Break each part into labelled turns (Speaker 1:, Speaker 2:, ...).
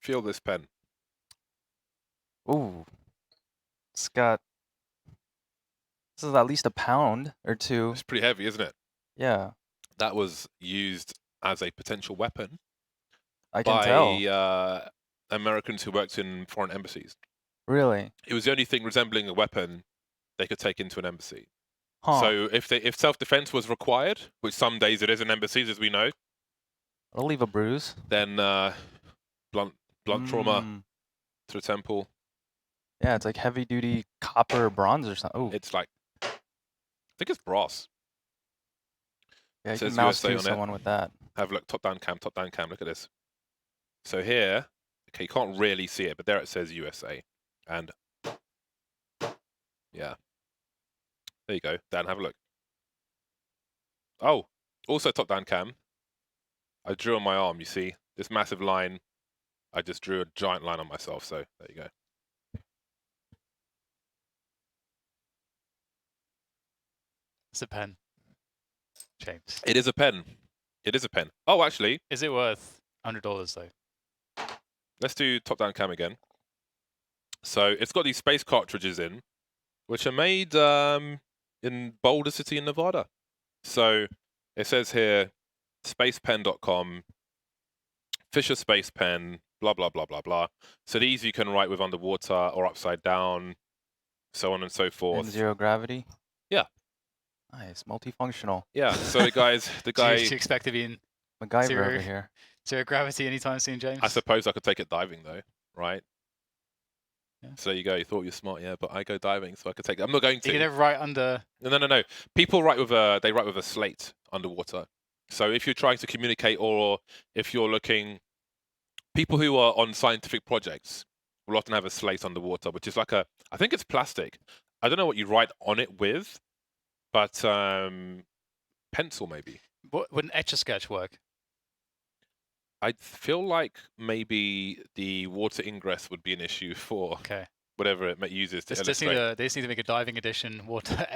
Speaker 1: Feel this pen.
Speaker 2: Ooh. It's got... This is at least a pound or two.
Speaker 1: It's pretty heavy, isn't it?
Speaker 2: Yeah.
Speaker 1: That was used as a potential weapon
Speaker 2: I can tell.
Speaker 1: by Americans who worked in foreign embassies.
Speaker 2: Really?
Speaker 1: It was the only thing resembling a weapon they could take into an embassy.
Speaker 2: Huh.
Speaker 1: So if self-defense was required, which some days it is in embassies, as we know,
Speaker 2: It'll leave a bruise.
Speaker 1: then blunt trauma to the temple.
Speaker 2: Yeah, it's like heavy-duty copper or bronze or something. Oh,
Speaker 1: It's like, I think it's brass.
Speaker 2: yeah, you
Speaker 1: says
Speaker 2: can mouse
Speaker 1: USA
Speaker 2: to
Speaker 1: on it.
Speaker 2: someone with that.
Speaker 1: Have a look, top-down cam, look at this. So here, okay, you can't really see it, but there it says USA. And yeah, there you go. Dan, have a look. Oh, also top-down cam. I drew on my arm, you see? This massive line. I just drew a giant line on myself, so there you go.
Speaker 3: It's a pen. James.
Speaker 1: It is a pen. It is a pen. Oh, actually.
Speaker 3: Is it worth $100 though?
Speaker 1: Let's do top-down cam again. So it's got these space cartridges in, which are made in Boulder City in Nevada. So it says here, spacepen.com, Fisher Space Pen, blah, blah, blah, blah, blah. So these you can write with underwater or upside down, so on and so forth.
Speaker 2: And zero gravity?
Speaker 1: Yeah.
Speaker 2: Nice, multifunctional.
Speaker 1: Yeah, so the guy...
Speaker 3: Do you expect to be in
Speaker 2: MacGyver over here.
Speaker 3: zero gravity anytime soon, James?
Speaker 1: I suppose I could take it diving though, right?
Speaker 3: Yeah.
Speaker 1: So there you go. You thought you're smart, yeah, but I go diving, so I could take it. I'm not going to.
Speaker 3: You can never write under...
Speaker 1: No. People write with a slate underwater. So if you're trying to communicate, or if you're looking, people who are on scientific projects will often have a slate underwater, which is like I think it's plastic. I don't know what you write on it with, but pencil maybe.
Speaker 3: Would an Etch-a-Sketch work?
Speaker 1: I feel like maybe the water ingress would be an issue for whatever it uses to illustrate.
Speaker 3: They just need to make a diving edition water.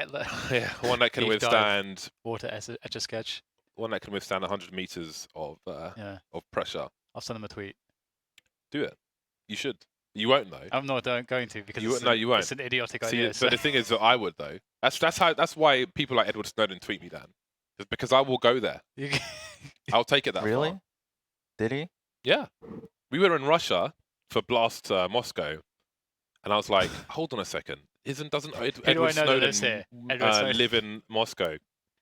Speaker 1: Yeah, one that can withstand
Speaker 3: water Etch-a-Sketch.
Speaker 1: One that can withstand 100 meters of pressure.
Speaker 3: I'll send them a tweet.
Speaker 1: Do it. You should. You won't though.
Speaker 3: I'm not going to because
Speaker 1: you won't.
Speaker 3: It's an idiotic idea.
Speaker 1: So the thing is that I would though. That's why people like Edward Snowden tweet me, Dan. It's because I will go there. I'll take it that
Speaker 2: Really?
Speaker 1: far.
Speaker 2: Did he?
Speaker 1: Yeah. We were in Russia for Blast Moscow, and I was like, hold on a second. Doesn't Edward Snowden live in Moscow?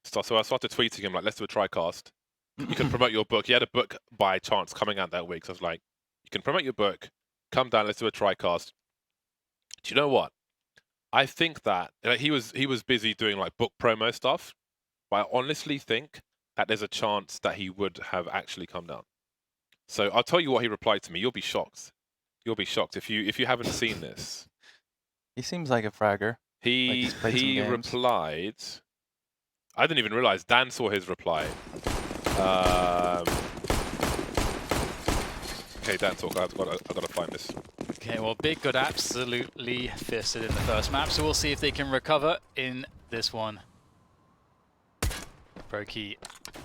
Speaker 1: So I started tweeting him like, let's do a TriCast. You can promote your book. He had a book by chance coming out that week. So I was like, you can promote your book. Come down. Let's do a TriCast. Do you know what? I think that he was busy doing like book promo stuff, but I honestly think that there's a chance that he would have actually come down. So I'll tell you what he replied to me. You'll be shocked. You'll be shocked if you haven't seen this.
Speaker 2: He seems like a fragger.
Speaker 1: He replied. I didn't even realize Dan saw his reply. Okay, Dan, talk. I've got to find this.
Speaker 3: Okay, well, Big got absolutely fisted in the first map, so we'll see if they can recover in this one. Brokey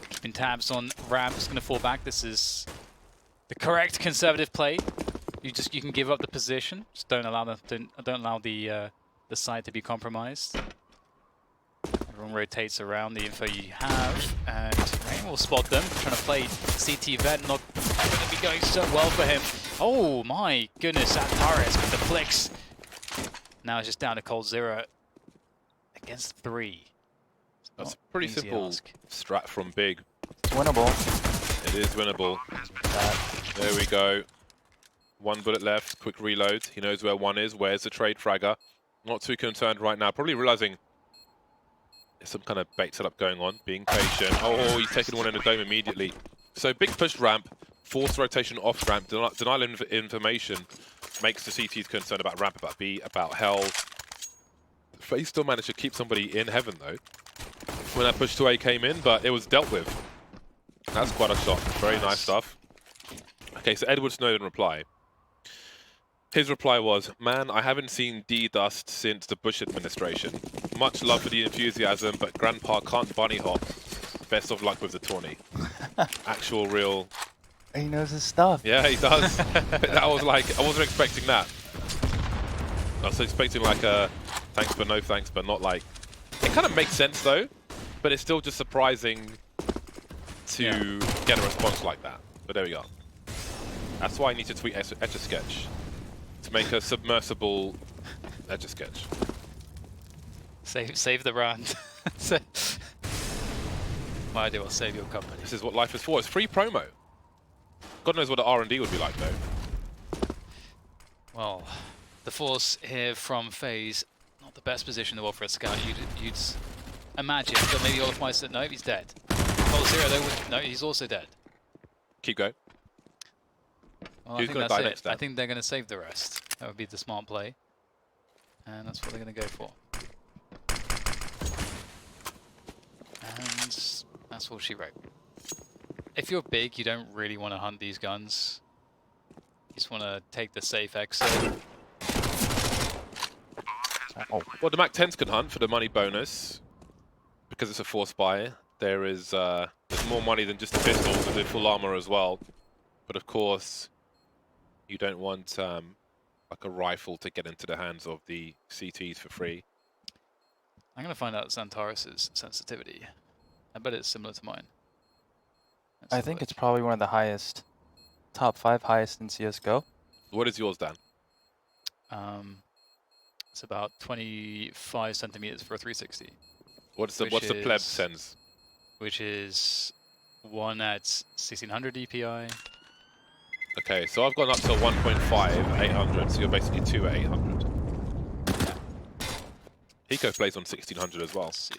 Speaker 3: keeping tabs on Ram. Just going to fall back. This is the correct conservative play. You can give up the position. Just don't allow the site to be compromised. Everyone rotates around the info you have, and Rain will spot them. Trying to play CT Vet, not going to be going so well for him. Oh my goodness, Ataris with the flicks. Now it's just down to cold 0 against 3.
Speaker 1: That's a pretty simple strat from Big.
Speaker 2: It's winnable.
Speaker 1: It is winnable. There we go. 1 bullet left, quick reload. He knows where 1 is. Where's the trade fragger? Not too concerned right now. Probably realizing there's some kind of bait setup going on. Being patient. Oh, he's taking 1 in the dome immediately. So Big push ramp, forced rotation off ramp, denial of information makes the CTs concerned about ramp, about B, about hell. FAZE still managed to keep somebody in heaven though when that push to A came in, but it was dealt with. That's quite a shot. Very nice stuff. Okay, so Edward Snowden reply. His reply was, man, I haven't seen D-Dust since the Bush administration. Much love for the enthusiasm, but Grandpa can't bunny hop. Best of luck with the tourney. Actual real
Speaker 2: He knows his stuff.
Speaker 1: Yeah, he does. That was like, I wasn't expecting that. I was expecting like a thanks but no thanks, but not like... It kind of makes sense though, but it's still just surprising to get a response like that. But there we go. That's why I need to tweet Etch-a-Sketch to make a submersible Etch-a-Sketch.
Speaker 3: Save the round. My idea will save your company.
Speaker 1: This is what life is for. It's free promo. God knows what the R&D would be like though.
Speaker 3: Well, the Force here from FaZe, not the best position in the world for a scout. You'd imagine, but maybe Olafmeister said, no, he's dead. Oh, Zero, though, no, he's also dead.
Speaker 1: Keep going.
Speaker 3: Well,
Speaker 1: Who's
Speaker 3: I think
Speaker 1: gonna
Speaker 3: that's
Speaker 1: die
Speaker 3: it.
Speaker 1: next then?
Speaker 3: I think they're going to save the rest. That would be the smart play. And that's what they're going to go for. And that's all she wrote. If you're big, you don't really want to hunt these guns. You just want to take the safe exit.
Speaker 2: Oh,
Speaker 1: Well, the MAC-10s can hunt for the money bonus because it's a Force buy. There is there's more money than just the pistols and the full armor as well. But of course, you don't want like a rifle to get into the hands of the CTs for free.
Speaker 3: I'm going to find out Xantaris' sensitivity. I bet it's similar to mine. Let's
Speaker 2: I
Speaker 3: have a
Speaker 2: think
Speaker 3: look.
Speaker 2: it's probably one of the highest, top 5 highest in CSGO.
Speaker 1: What is yours, Dan?
Speaker 3: It's about 25 centimeters for a 360,
Speaker 1: What's the
Speaker 3: Which
Speaker 1: pleb
Speaker 3: is-
Speaker 1: sends?
Speaker 3: which is one at 1600 DPI.
Speaker 1: Okay, so I've gone up to 1.5, 800, so you're basically 2 at 800. Hiko plays on 1600 as well,
Speaker 3: Let's see.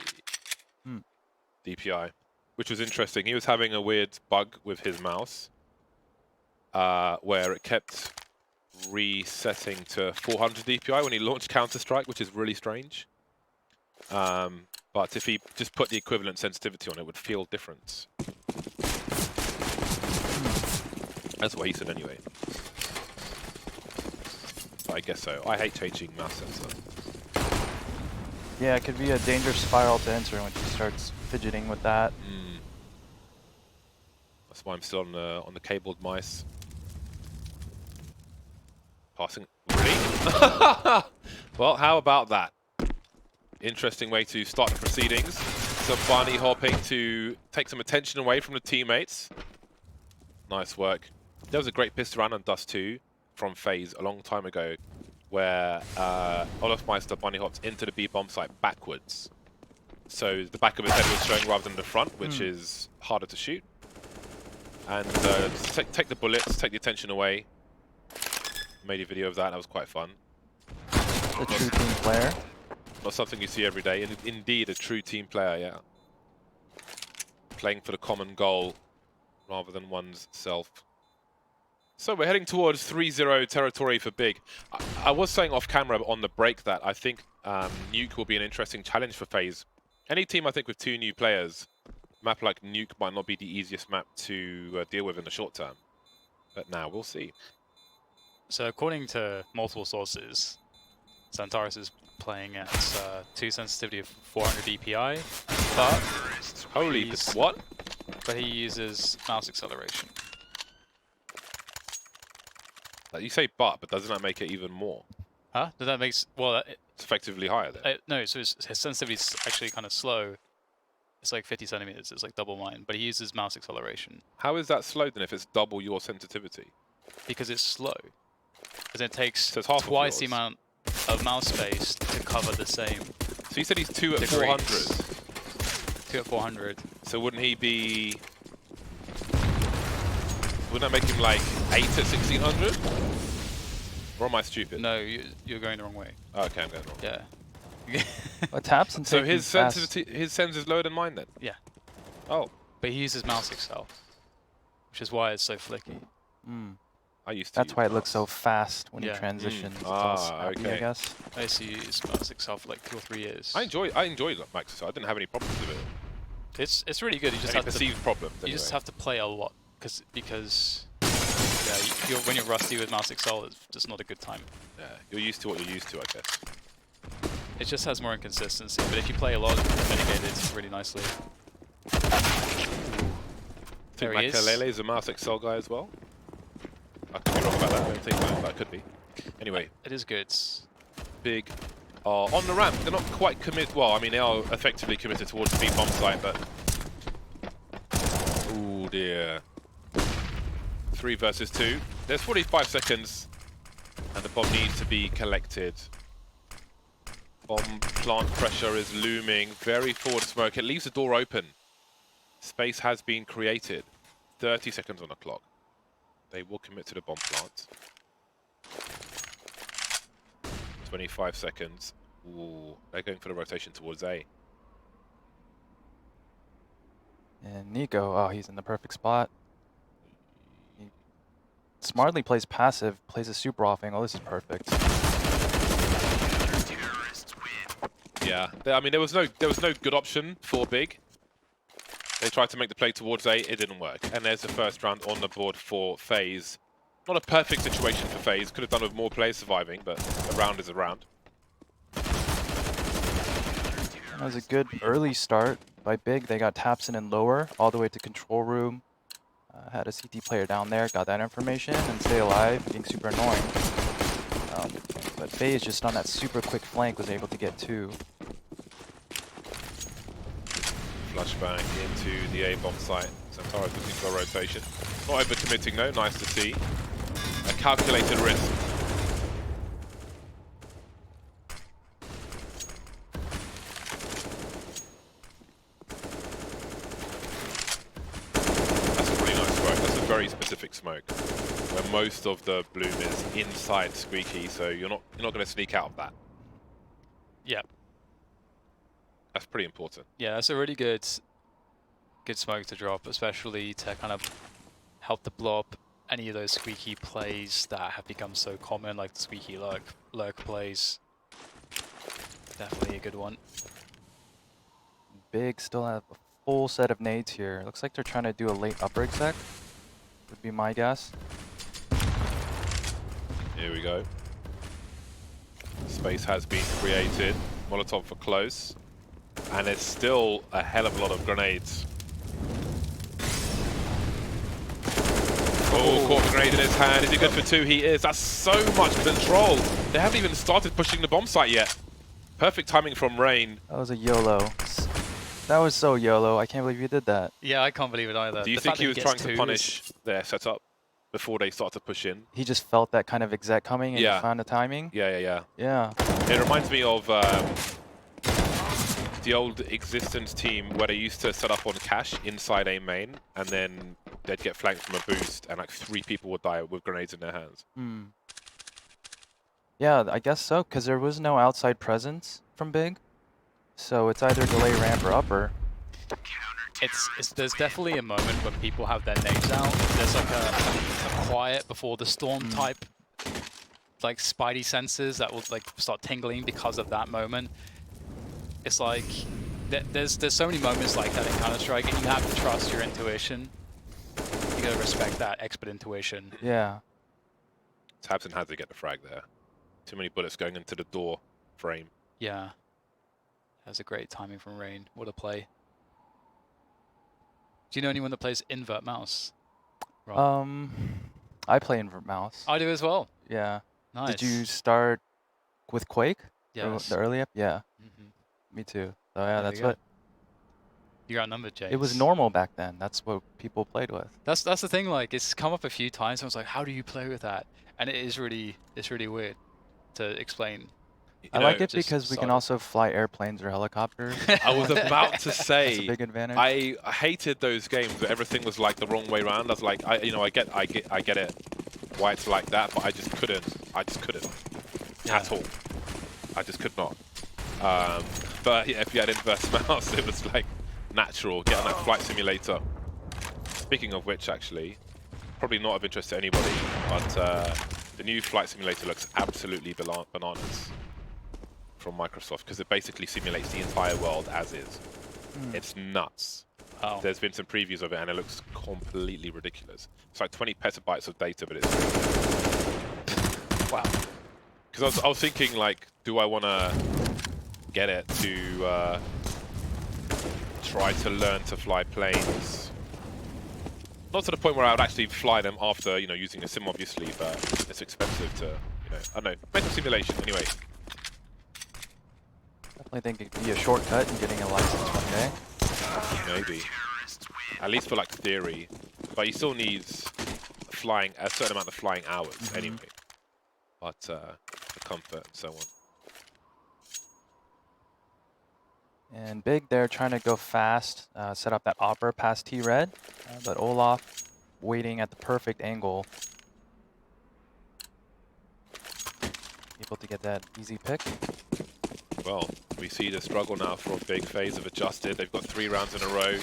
Speaker 1: DPI, which was interesting. He was having a weird bug with his mouse where it kept resetting to 400 DPI when he launched Counter-Strike, which is really strange. But if he just put the equivalent sensitivity on it, would feel different. That's what he said anyway. But I guess so. I hate changing mouse sensor.
Speaker 2: Yeah, it could be a dangerous spiral to enter when she starts fidgeting with that.
Speaker 1: That's why I'm still on the cabled mice. Passing. Really? Well, how about that? Interesting way to start the proceedings. Some bunny hopping to take some attention away from the teammates. Nice work. There was a great pistol round on Dust 2 from FaZe a long time ago where Olafmeister bunny hopped into the B bomb site backwards. So the back of his head was showing rather than the front, which is harder to shoot. And just take the bullets, take the attention away. Made a video of that, that was quite fun.
Speaker 2: The true team player.
Speaker 1: Not something you see every day. Indeed, a true team player, yeah. Playing for the common goal rather than one's self. So we're heading towards 3-0 territory for Big. I was saying off camera on the break that I think Nuke will be an interesting challenge for FaZe. Any team, I think, with 2 new players, a map like Nuke might not be the easiest map to deal with in the short term. But now we'll see.
Speaker 3: So according to multiple sources, Xantaris is playing at 2 sensitivity of 400 DPI, but
Speaker 1: Holy, what?
Speaker 3: But he uses mouse acceleration.
Speaker 1: Like you say but doesn't that make it even more?
Speaker 3: Huh? Does that make well?
Speaker 1: It's effectively higher then.
Speaker 3: No, so his sensitivity is actually kind of slow. It's like 50 centimeters. It's like double mine, but he uses mouse acceleration
Speaker 1: How is that slow then if it's double your sensitivity?
Speaker 3: because it's slow. Because it takes
Speaker 1: So it's half of
Speaker 3: twice the
Speaker 1: yours.
Speaker 3: amount of mouse space to cover the same.
Speaker 1: So you said he's 2 at
Speaker 3: Degrees.
Speaker 1: 400.
Speaker 3: 2 at 400.
Speaker 1: So wouldn't he be... Wouldn't that make him like 8 at 1600? Or am I stupid?
Speaker 3: No, you're going the wrong way.
Speaker 1: Oh, okay, I'm going wrong.
Speaker 3: Yeah.
Speaker 2: What taps and
Speaker 1: So
Speaker 2: taking
Speaker 1: his
Speaker 2: fast.
Speaker 1: sensitivity, his sens is lower than mine then?
Speaker 3: Yeah.
Speaker 1: Oh,
Speaker 3: But he uses mouse accel, which is why it's so flicky.
Speaker 1: I used to
Speaker 2: That's
Speaker 1: use
Speaker 2: why it looks so
Speaker 1: mouse.
Speaker 2: fast when
Speaker 3: Yeah.
Speaker 2: you transition. It's all
Speaker 1: Ah,
Speaker 2: snappy, I
Speaker 1: okay.
Speaker 2: guess.
Speaker 3: I used to use mouse accel for like 2 or 3 years.
Speaker 1: I enjoy Max, so I didn't have any problems with it.
Speaker 3: It's really good. You just
Speaker 1: Any
Speaker 3: have to
Speaker 1: perceived problems,
Speaker 3: you just
Speaker 1: anyway.
Speaker 3: have to play a lot because yeah, when you're rusty with mouse accel, it's just not a good time.
Speaker 1: Yeah, you're used to what you're used to, I guess.
Speaker 3: It just has more inconsistency, but if you play a lot, you can mitigate it really nicely.
Speaker 1: I
Speaker 3: There
Speaker 1: think
Speaker 3: he is.
Speaker 1: Makalele is a Mouse XL guy as well. I could be wrong about that. I don't think so, but I could be. Anyway,
Speaker 3: It is good.
Speaker 1: Big are on the ramp. They're not quite committed. Well, I mean, they are effectively committed towards the B bomb site, but oh dear. 3 versus 2. There's 45 seconds, and the bomb needs to be collected. Bomb plant pressure is looming. Very forward smoke. It leaves the door open. Space has been created. 30 seconds on the clock. They will commit to the bomb plant. 25 seconds. Ooh, they're going for the rotation towards A.
Speaker 2: And Nico, oh, he's in the perfect spot. He smartly plays passive, plays a super off angle. This is perfect.
Speaker 1: Yeah, I mean there was no good option for Big. They tried to make the play towards A, it didn't work. And there's the first round on the board for FaZe. Not a perfect situation for FaZe. Could have done with more players surviving, but a round is a round.
Speaker 2: That was a good early start by Big. They got taps in lower, all the way to control room. Had a CT player down there, got that information, and stay alive, being super annoying. But FaZe just on that super quick flank was able to get 2.
Speaker 1: Flashbang into the A bomb site. Santara's looking for a rotation. Not overcommitting though, nice to see. A calculated risk. That's a really nice smoke. That's a very specific smoke. Where most of the bloom is inside Squeaky, so you're not going to sneak out of that.
Speaker 3: Yeah.
Speaker 1: That's pretty important.
Speaker 3: Yeah, that's a really good smoke to drop, especially to kind of help to blow up any of those squeaky plays that have become so common, like the squeaky lurk plays. Definitely a good one.
Speaker 2: Big still have a full set of nades here. Looks like they're trying to do a late upper exec, would be my guess.
Speaker 1: Here we go. Space has been created. Molotov for close. And there's still a hell of a lot of grenades. Oh, caught a grenade in his hand. Is he good for 2? He is. That's so much control. They haven't even started pushing the bomb site yet. Perfect timing from Rain.
Speaker 2: That was a YOLO. That was so YOLO. I can't believe you did that.
Speaker 3: Yeah, I can't believe it either.
Speaker 1: Do you think he was trying to punish their setup before they start to push in?
Speaker 2: He just felt that kind of exec coming and
Speaker 1: Yeah.
Speaker 2: he found the timing?
Speaker 1: Yeah.
Speaker 2: Yeah.
Speaker 1: It reminds me of the old Existence team where they used to set up on cache inside a main, and then they'd get flanked from a boost, and like 3 people would die with grenades in their hands.
Speaker 2: Hmm. Yeah, I guess so, because there was no outside presence from Big. So it's either delay ramp or upper.
Speaker 3: There's definitely a moment when people have their nades out. There's like a quiet before the storm type, like spidey senses that will like start tingling because of that moment. It's like there's so many moments like that in Counter-Strike, and you have to trust your intuition. You gotta respect that expert intuition.
Speaker 2: Yeah.
Speaker 1: Tabson had to get the frag there. Too many bullets going into the door frame.
Speaker 3: Yeah. That's a great timing from Rain. What a play. Do you know anyone that plays invert mouse? Rob?
Speaker 2: I play invert mouse.
Speaker 3: I do as well.
Speaker 2: Yeah.
Speaker 3: Nice.
Speaker 2: Did you start with Quake?
Speaker 3: Yes.
Speaker 2: The early app? Yeah.
Speaker 3: Mhm.
Speaker 2: Me too. So yeah,
Speaker 3: There
Speaker 2: that's
Speaker 3: you go.
Speaker 2: what.
Speaker 3: You're outnumbered, James.
Speaker 2: It was normal back then. That's what people played with.
Speaker 3: That's the thing. Like, it's come up a few times. I was like, how do you play with that? And it's really weird to explain.
Speaker 2: I like it
Speaker 3: just
Speaker 2: because we can
Speaker 3: solid.
Speaker 2: also fly airplanes or helicopters.
Speaker 1: I was about to
Speaker 2: That's a
Speaker 1: say,
Speaker 2: big advantage.
Speaker 1: I hated those games where everything was like the wrong way around. I was like, I get it, why it's like that, but I just couldn't at all. I just could not. But yeah, if you had inverse mouse, it was like natural. Get on that flight simulator. Speaking of which, actually, probably not of interest to anybody, but the new flight simulator looks absolutely bananas from Microsoft, because it basically simulates the entire world as is. It's nuts.
Speaker 3: Oh.
Speaker 1: There's been some previews of it, and it looks completely ridiculous. It's like 20 petabytes of data, but it's
Speaker 3: Wow.
Speaker 1: because I was thinking, like, do I want to get it to try to learn to fly planes Not to the point where I would actually fly them after, you know, using a sim, obviously, but it's expensive to, you know, I don't know, mental simulation, anyway.
Speaker 2: Definitely think it could be a shortcut in getting a license one day.
Speaker 1: Maybe. At least for, like, theory. But he still needs flying, a certain amount of flying hours, anyway. But, for comfort and so on.
Speaker 2: And Big there trying to go fast, set up that opera past T-Red, but Olaf waiting at the perfect angle. Able to get that easy pick.
Speaker 1: Well, we see the struggle now for Big. FaZe have adjusted. They've got 3 rounds in a row.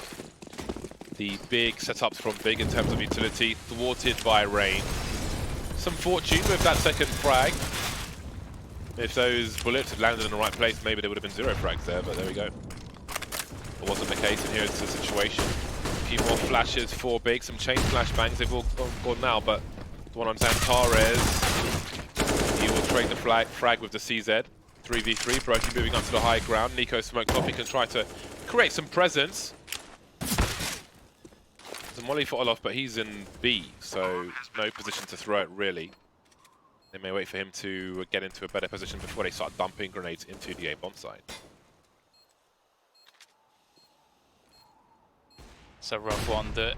Speaker 1: The big setups from Big in terms of utility, thwarted by Rain. Some fortune with that second frag. If those bullets had landed in the right place, maybe there would have been 0 frags there, but there we go. It wasn't the case, and here's the situation. A few more flashes for Big, some chain flashbangs, they've all gone now, but the one on Zantares, he will trade the frag with the CZ. 3v3, Brokey moving up to the high ground. Nico smoked off, he can try to create some presence. There's a molly for Olaf, but he's in B, so no position to throw it, really. They may wait for him to get into a better position before they start dumping grenades into the A bomb site.
Speaker 3: It's a rough one. The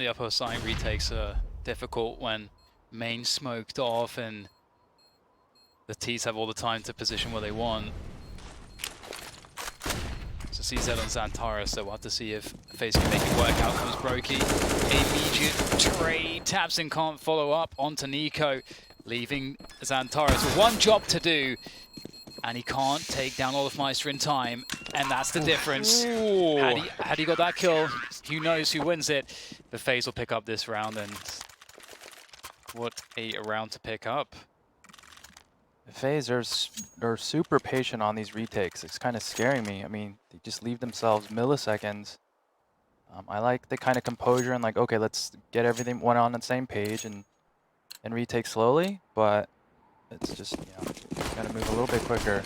Speaker 3: upper side retakes are difficult when main smoked off and the T's have all the time to position where they want. So CZ on Zantares, so we'll have to see if FaZe can make it work. Out comes Brokey. Immediate trade. Tabson can't follow up onto Nico, leaving Zantares with one job to do. And he can't take down Olafmeister in time, and that's the difference. Had he got that kill, who knows who wins it. But FaZe will pick up this round, and what a round to pick up.
Speaker 2: FaZe are super patient on these retakes. It's kind of scaring me. I mean, they just leave themselves milliseconds. I like the kind of composure and like, okay, let's get everything one on the same page and retake slowly, but it's just, you know, gotta move a little bit quicker.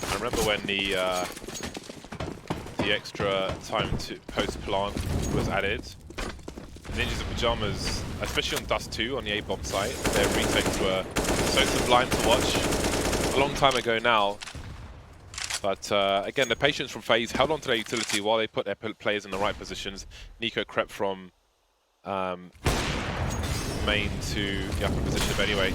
Speaker 1: I remember when the extra time to post-plant was added. Ninjas in Pyjamas, especially on Dust 2 on the A-bomb site, their retakes were so sublime to watch. A long time ago now. But again, the patience from FaZe held on to their utility while they put their players in the right positions. Nico crept from main to the upper position anyway.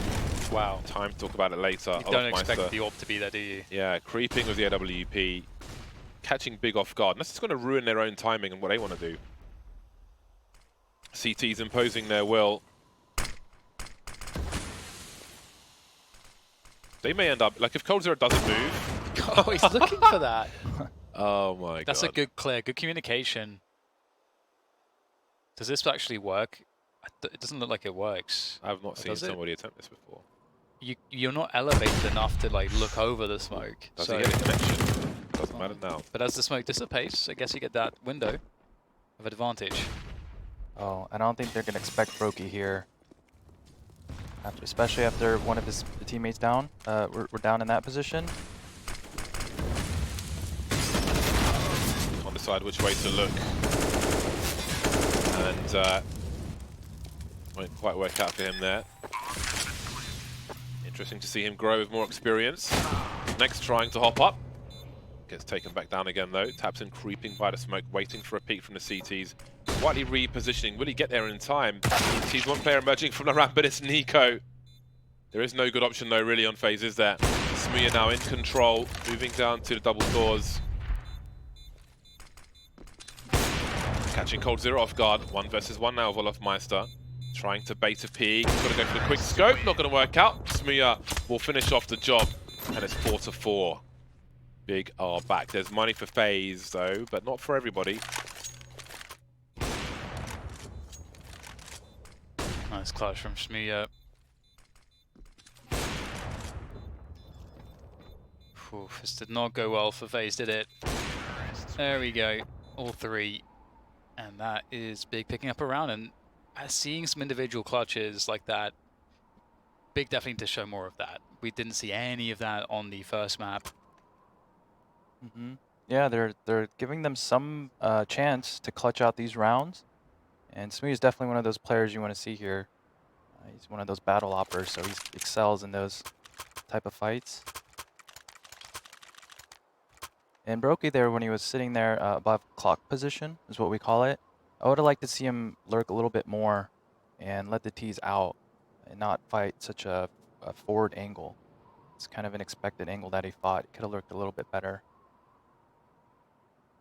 Speaker 3: Wow.
Speaker 1: Time to talk about it later.
Speaker 3: You don't expect the AWP to be there, do you?
Speaker 1: Yeah, creeping with the AWP, catching Big off guard. And that's just going to ruin their own timing and what they want to do. CT's imposing their will. They may end up, like if Cold Zero doesn't move.
Speaker 3: Oh, he's looking for that.
Speaker 1: Oh my god.
Speaker 3: That's a good clear, good communication. Does this actually work? It doesn't look like it works.
Speaker 1: I've not seen somebody attempt this before.
Speaker 3: You're not elevated enough to like look over the smoke.
Speaker 1: Does he get a connection? Doesn't matter now.
Speaker 3: But as the smoke dissipates, I guess you get that window of advantage.
Speaker 2: Oh, I don't think they're gonna expect Brokey here. Especially after one of his teammates down. We're down in that position.
Speaker 1: On decide which way to look. And won't quite work out for him there. Interesting to see him grow with more experience. Next, trying to hop up. Gets taken back down again though. Taps in, creeping by the smoke, waiting for a peek from the CTs. Slightly repositioning. Will he get there in time? He sees one player emerging from the ramp, but it's Nico. There is no good option though really on FaZe, is there? Smuya now in control, moving down to the double doors. Catching Cold Zero off guard. 1 versus 1 now of Olafmeister. Trying to bait a peek. Gotta go for the quick scope. Not gonna work out. Smuya will finish off the job. And it's 4-4. Big are back. There's money for FaZe though, but not for everybody.
Speaker 3: Nice clutch from Smuya. This did not go well for FaZe, did it? There we go. All 3. And that is Big picking up a round, and seeing some individual clutches like that, Big definitely to show more of that. We didn't see any of that on the first map.
Speaker 2: Yeah, they're giving them some chance to clutch out these rounds. And Smooth is definitely one of those players you want to see here. He's one of those battle operators, so he excels in those type of fights. And Brokey there, when he was sitting there above clock position, is what we call it. I would have liked to see him lurk a little bit more and let the T's out and not fight such a forward angle. It's kind of an expected angle that he fought. He could have lurked a little bit better.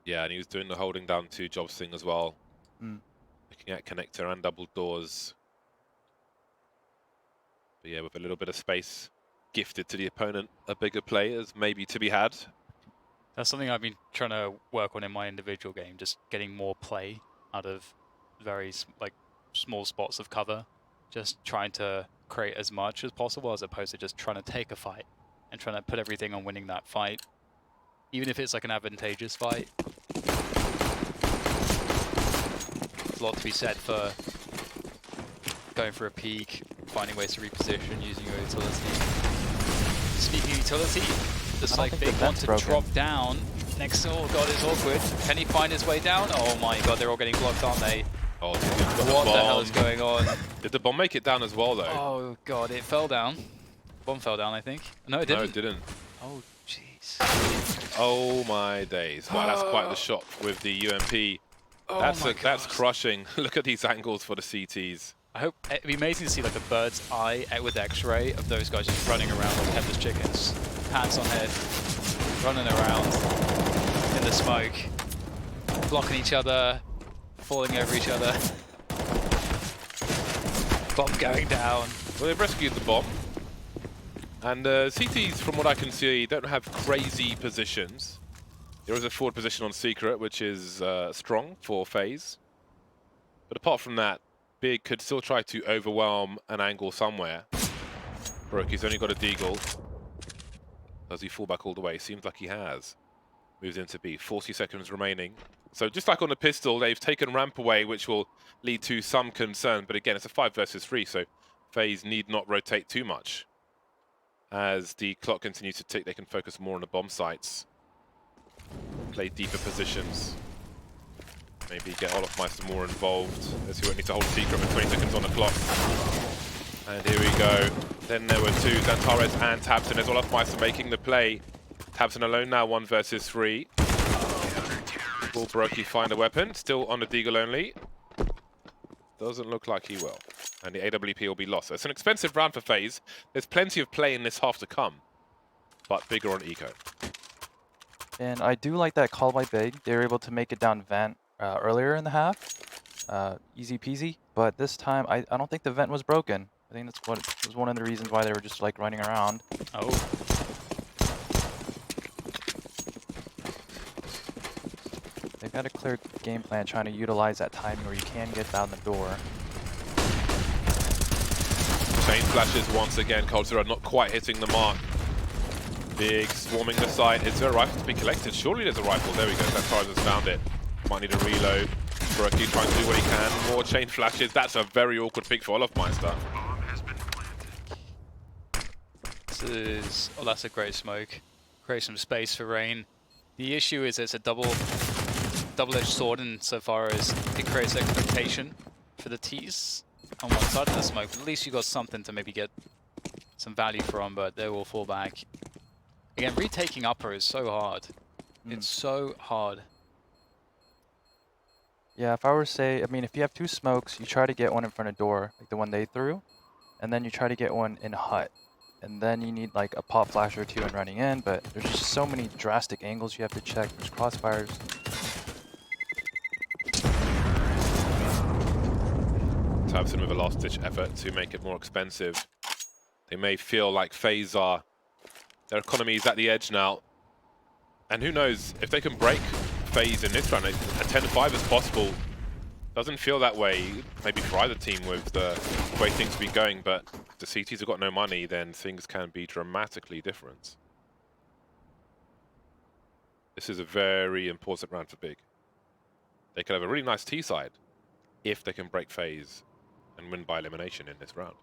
Speaker 1: Yeah, and he was doing the holding down 2 jobs thing as well.
Speaker 2: Mm.
Speaker 1: Looking at connector and double doors. But yeah, with a little bit of space gifted to the opponent, a bigger play is maybe to be had.
Speaker 3: That's something I've been trying to work on in my individual game, just getting more play out of very small spots of cover. Just trying to create as much as possible as opposed to just trying to take a fight and trying to put everything on winning that fight. Even if it's like an advantageous fight. There's a lot to be said for going for a peek, finding ways to reposition, using your utility. Speaking of utility, looks like they want to drop down next. Oh god, it's awkward. Can he find his way down? Oh my god, they're all getting blocked, aren't they?
Speaker 1: Oh,
Speaker 3: what the hell is going on?
Speaker 1: Did the bomb make it down as well, though?
Speaker 3: Oh god, it fell down. Bomb fell down, I think. No, it didn't.
Speaker 1: No, it didn't.
Speaker 3: Oh jeez.
Speaker 1: Oh my days. Wow, that's quite the shot with the UMP. That's crushing. Look at these angles for the CTs.
Speaker 3: I hope it'd be amazing to see like a bird's eye with X-ray of those guys just running around like headless chickens, pants on head, running around in the smoke, blocking each other, falling over each other. Bomb going down.
Speaker 1: Well, they've rescued the bomb. And CTs, from what I can see, don't have crazy positions. There is a forward position on Secret, which is strong for FaZe. But apart from that, Big could still try to overwhelm an angle somewhere. Brokey's only got a deagle. Does he fall back all the way? Seems like he has. Moves into B. 40 seconds remaining. So just like on the pistol, they've taken ramp away, which will lead to some concern. But again, it's a 5 versus 3, so FaZe need not rotate too much. As the clock continues to tick, they can focus more on the bomb sites. Play deeper positions. Maybe get Olofmeister more involved, as he won't need to hold Secret with 20 seconds on the clock. And here we go. Then there were 2, Xantares and Tabson, as Olofmeister making the play. Tabson alone now, 1 versus 3. Will Brokey find a weapon? Still on the deagle only. Doesn't look like he will. And the AWP will be lost. So it's an expensive round for FaZe. There's plenty of play in this half to come. But bigger on Eco.
Speaker 2: And I do like that call by Big. They were able to make it down vent earlier in the half. Easy peasy. But this time, I don't think the vent was broken. I think that's what was one of the reasons why they were just like running around.
Speaker 3: Oh.
Speaker 2: They've got a clear game plan trying to utilize that timing where you can get down the door.
Speaker 1: Chain flashes once again. Cultura not quite hitting the mark. Big swarming the site. Is there a rifle to be collected? Surely there's a rifle. There we go. Xantares has found it. Might need a reload. Brokey trying to do what he can. More chain flashes. That's a very awkward pick for Olofmeister.
Speaker 3: This is... Oh, that's a great smoke. Create some space for Rain. The issue is it's a double-edged sword insofar as it creates expectation for the T's on one side of the smoke. But at least you got something to maybe get some value from, but they will fall back. Again, retaking upper is so hard. It's so hard.
Speaker 2: Yeah, if I were to say, I mean, if you have 2 smokes, you try to get one in front of door, like the one they threw, and then you try to get one in hut. And then you need like a pop flash or 2 and running in, but there's just so many drastic angles you have to check. There's crossfires.
Speaker 1: Tabson with a last-ditch effort to make it more expensive. They may feel like FaZe are... Their economy is at the edge now. And who knows, if they can break FaZe in this round, a 10-5 is possible. Doesn't feel that way, maybe for either team with the way things have been going, but if the CTs have got no money, then things can be dramatically different. This is a very important round for Big. They could have a really nice T side if they can break FaZe and win by elimination in this round.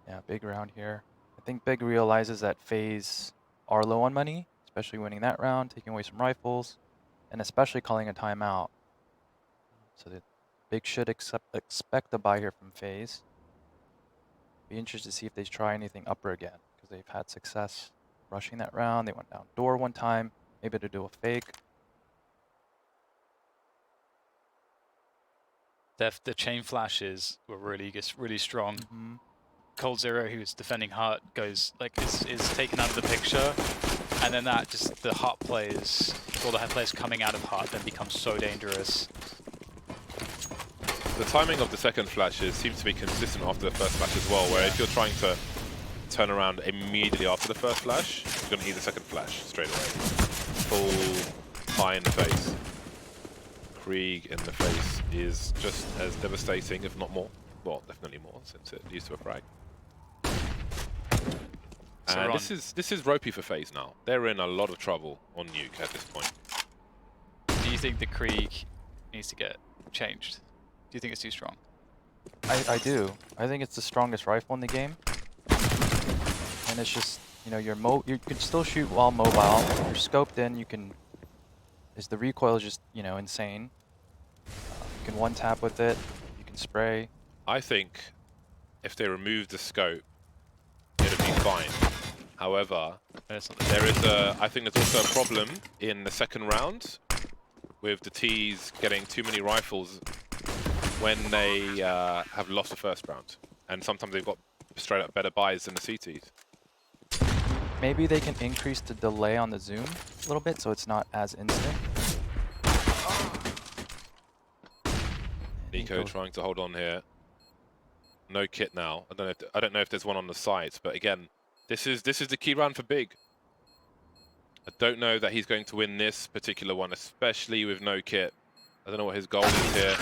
Speaker 2: Yeah, big round here. I think Big realizes that FaZe are low on money, especially winning that round, taking away some rifles, and especially calling a timeout. So that Big should expect a buy here from FaZe. Be interested to see if they try anything upper again, because they've had success rushing that round. They went down door one time, maybe to do a fake.
Speaker 3: The chain flashes were really strong. Cold Zero, who's defending Hut, goes is taken out of the picture, and then that just the Hut players, all the players coming out of Hut, then becomes so dangerous.
Speaker 1: The timing of the second flashes seems to be consistent after the first flash as well, where if you're trying to turn around immediately after the first flash, you're going to need the second flash straight away. Full pie in the face. Krieg in the face is just as devastating, if not more. Well, definitely more, since it leads to a frag. And this is ropey for FaZe now. They're in a lot of trouble on Nuke at this point.
Speaker 3: Do you think the Krieg needs to get changed? Do you think it's too strong?
Speaker 2: I do. I think it's the strongest rifle in the game. And it's just, you know, you can still shoot while mobile. You're scoped in, you can... The recoil is just, you know, insane. You can one tap with it, you can spray.
Speaker 1: I think if they remove the scope, it'll be fine. However, I think there's also a problem in the second round with the T's getting too many rifles when they have lost the first round. And sometimes they've got straight up better buys than the CTs.
Speaker 2: Maybe they can increase the delay on the zoom a little bit so it's not as instant.
Speaker 1: Nico trying to hold on here. No kit now. I don't know if there's one on the sides, but again, this is the key round for Big. I don't know that he's going to win this particular one, especially with no kit. I don't know what his goal is here.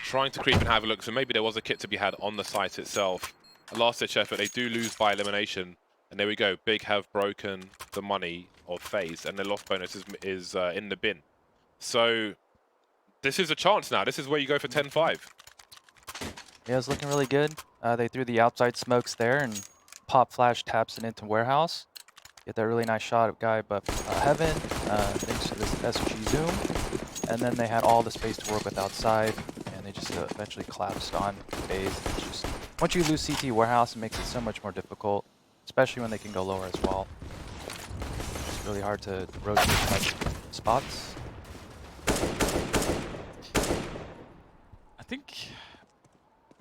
Speaker 1: Trying to creep and have a look, so maybe there was a kit to be had on the site itself. A last-ditch effort. They do lose by elimination, and there we go. Big have broken the money of FaZe, and their loss bonus is in the bin. So this is a chance now. This is where you go for 10-5.
Speaker 2: Yeah, it's looking really good. They threw the outside smokes there and pop flash taps it into warehouse. Get that really nice shot of guy, but Heaven, thanks to this SG zoom. And then they had all the space to work with outside, and they just eventually collapsed on FaZe. It's just, once you lose CT warehouse, it makes it so much more difficult, especially when they can go lower as well. It's really hard to rotate much spots.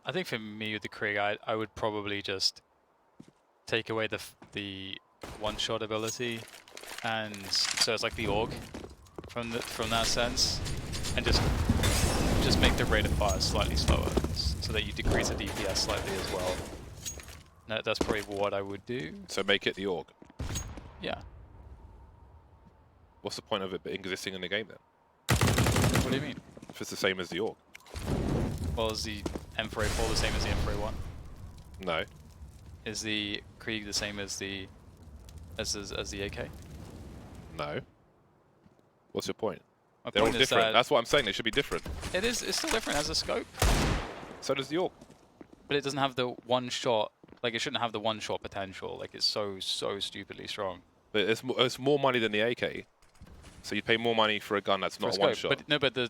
Speaker 3: I think for me with the Krieg, I would probably just take away the one-shot ability, and so it's like the AUG from that sense, and just make the rate of fire slightly slower, so that you decrease the DPS slightly as well. That's probably what I would do.
Speaker 1: So make it the AUG.
Speaker 3: Yeah.
Speaker 1: What's the point of it existing in the game then?
Speaker 3: What do you mean?
Speaker 1: If it's the same as the AUG.
Speaker 3: Well, is the M4A4 the same as the M4A1?
Speaker 1: No.
Speaker 3: Is the Krieg the same as the AK?
Speaker 1: No. What's your point?
Speaker 3: My
Speaker 1: They're all
Speaker 3: point is
Speaker 1: different.
Speaker 3: that
Speaker 1: That's what I'm saying. They should be different.
Speaker 3: it's still different as a scope,
Speaker 1: So does the AUG.
Speaker 3: but it doesn't have the one shot. Like, it shouldn't have the one shot potential. Like, it's so stupidly strong.
Speaker 1: But it's more money than the AK. So you pay more money for a gun that's not a one shot.
Speaker 3: But no, but the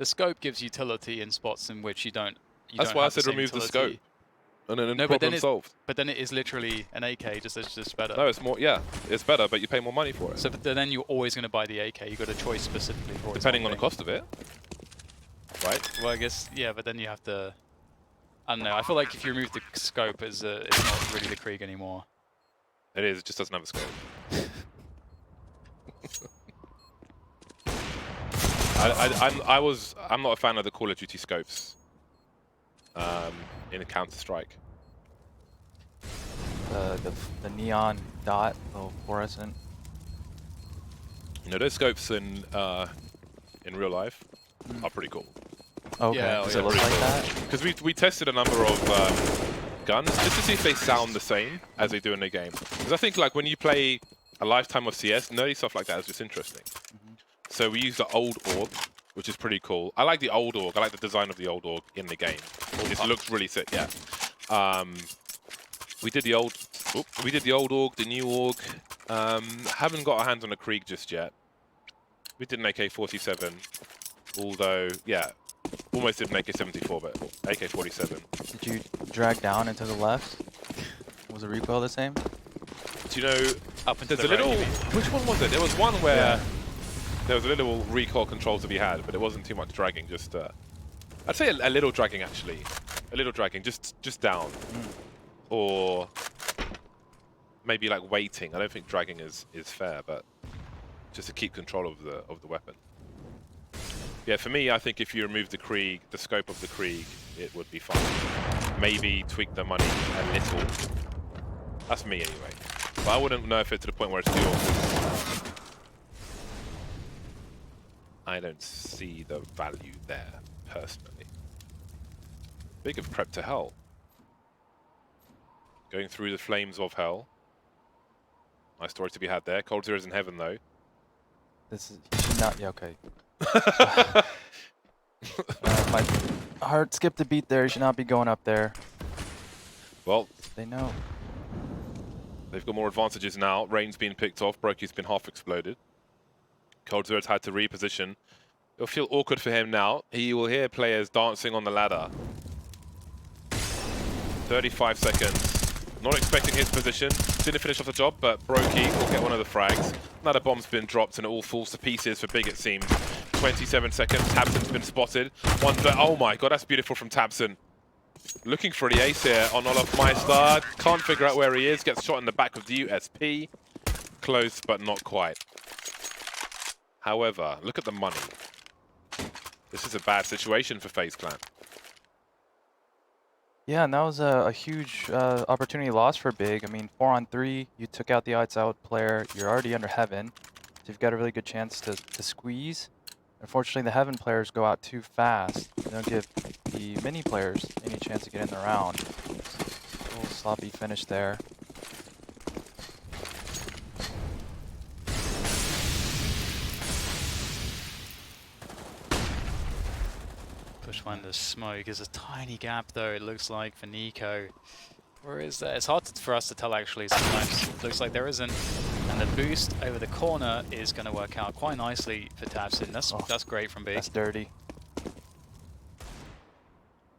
Speaker 3: scope gives utility in spots in which you don't.
Speaker 1: That's why I said remove the scope. And then problem solved.
Speaker 3: But then it is literally an AK, just better.
Speaker 1: No, it's more. Yeah, it's better, but you pay more money for it.
Speaker 3: So, but then you're always going to buy the AK. You got a choice specifically for it.
Speaker 1: Depending on the cost of it, right?
Speaker 3: Well, I guess yeah, but then you have to. I don't know. I feel like if you remove the scope, it's not really the Krieg anymore.
Speaker 1: It is. It just doesn't have a scope. I'm not a fan of the Call of Duty scopes. In a Counter-Strike.
Speaker 2: The neon dot, little fluorescent.
Speaker 1: You know, those scopes in real life are pretty cool.
Speaker 2: Okay,
Speaker 3: Yeah,
Speaker 2: does
Speaker 3: yeah,
Speaker 2: it look like that?
Speaker 1: Because we tested a number of guns just to see if they sound the same as they do in the game. Because I think like when you play a lifetime of CS, nerdy stuff like that is just interesting. So we used the old AUG, which is pretty cool. I like the old AUG. I like the design of the old AUG in the game. It looks really sick. Yeah. We did the old AUG, the new AUG. Haven't got our hands on a Krieg just yet. We did an AK-47, although yeah, Almost did an AK-74, but AK-47.
Speaker 2: Did you drag down into the left? Was the recoil the same?
Speaker 1: Do you know,
Speaker 3: Up into
Speaker 1: there's
Speaker 3: the
Speaker 1: a little,
Speaker 3: right, you mean?
Speaker 1: which one was it? There was one where
Speaker 3: Yeah.
Speaker 1: there was a little recoil control to be had, but it wasn't too much dragging, just, I'd say a little dragging actually. A little dragging, just down. Or maybe like waiting. I don't think dragging is fair, but just to keep control of the weapon. Yeah, for me, I think if you remove the Krieg, the scope of the Krieg, it would be fine. Maybe tweak the money a little. That's me anyway. But I wouldn't nerf it to the point where it's dual. I don't see the value there, personally. Big have crept to hell. Going through the flames of hell. Nice story to be had there. Cold Zero's in heaven, though.
Speaker 2: This is you should not. Yeah, okay. My heart skipped a beat there. You should not be going up there.
Speaker 1: Well,
Speaker 2: They know.
Speaker 1: they've got more advantages now. Rain's been picked off. Brokey's been half exploded. Cold Zero's had to reposition. It'll feel awkward for him now. He will hear players dancing on the ladder. 35 seconds. Not expecting his position. Didn't finish off the job, but Brokey will get one of the frags. Another bomb's been dropped and it all falls to pieces for Big, it seems. 27 seconds. Tabson's been spotted. Oh my god, that's beautiful from Tabson. Looking for the ace here on Olaf Meister. Can't figure out where he is. Gets shot in the back of the USP. Close, but not quite. However, look at the money. This is a bad situation for FaZe Clan.
Speaker 2: Yeah, and that was a huge opportunity lost for Big. I mean, 4-on-3, you took out the outside player. You're already under Heaven. So you've got a really good chance to squeeze. Unfortunately, the Heaven players go out too fast. They don't give the mini players any chance to get in the round. A little sloppy finish there.
Speaker 3: Push one to smoke. There's a tiny gap though, it looks like, for Nico. Where is that? It's hard for us to tell actually sometimes. Looks like there isn't. And the boost over the corner is going to work out quite nicely for Tabson. That's great from Big.
Speaker 2: That's dirty.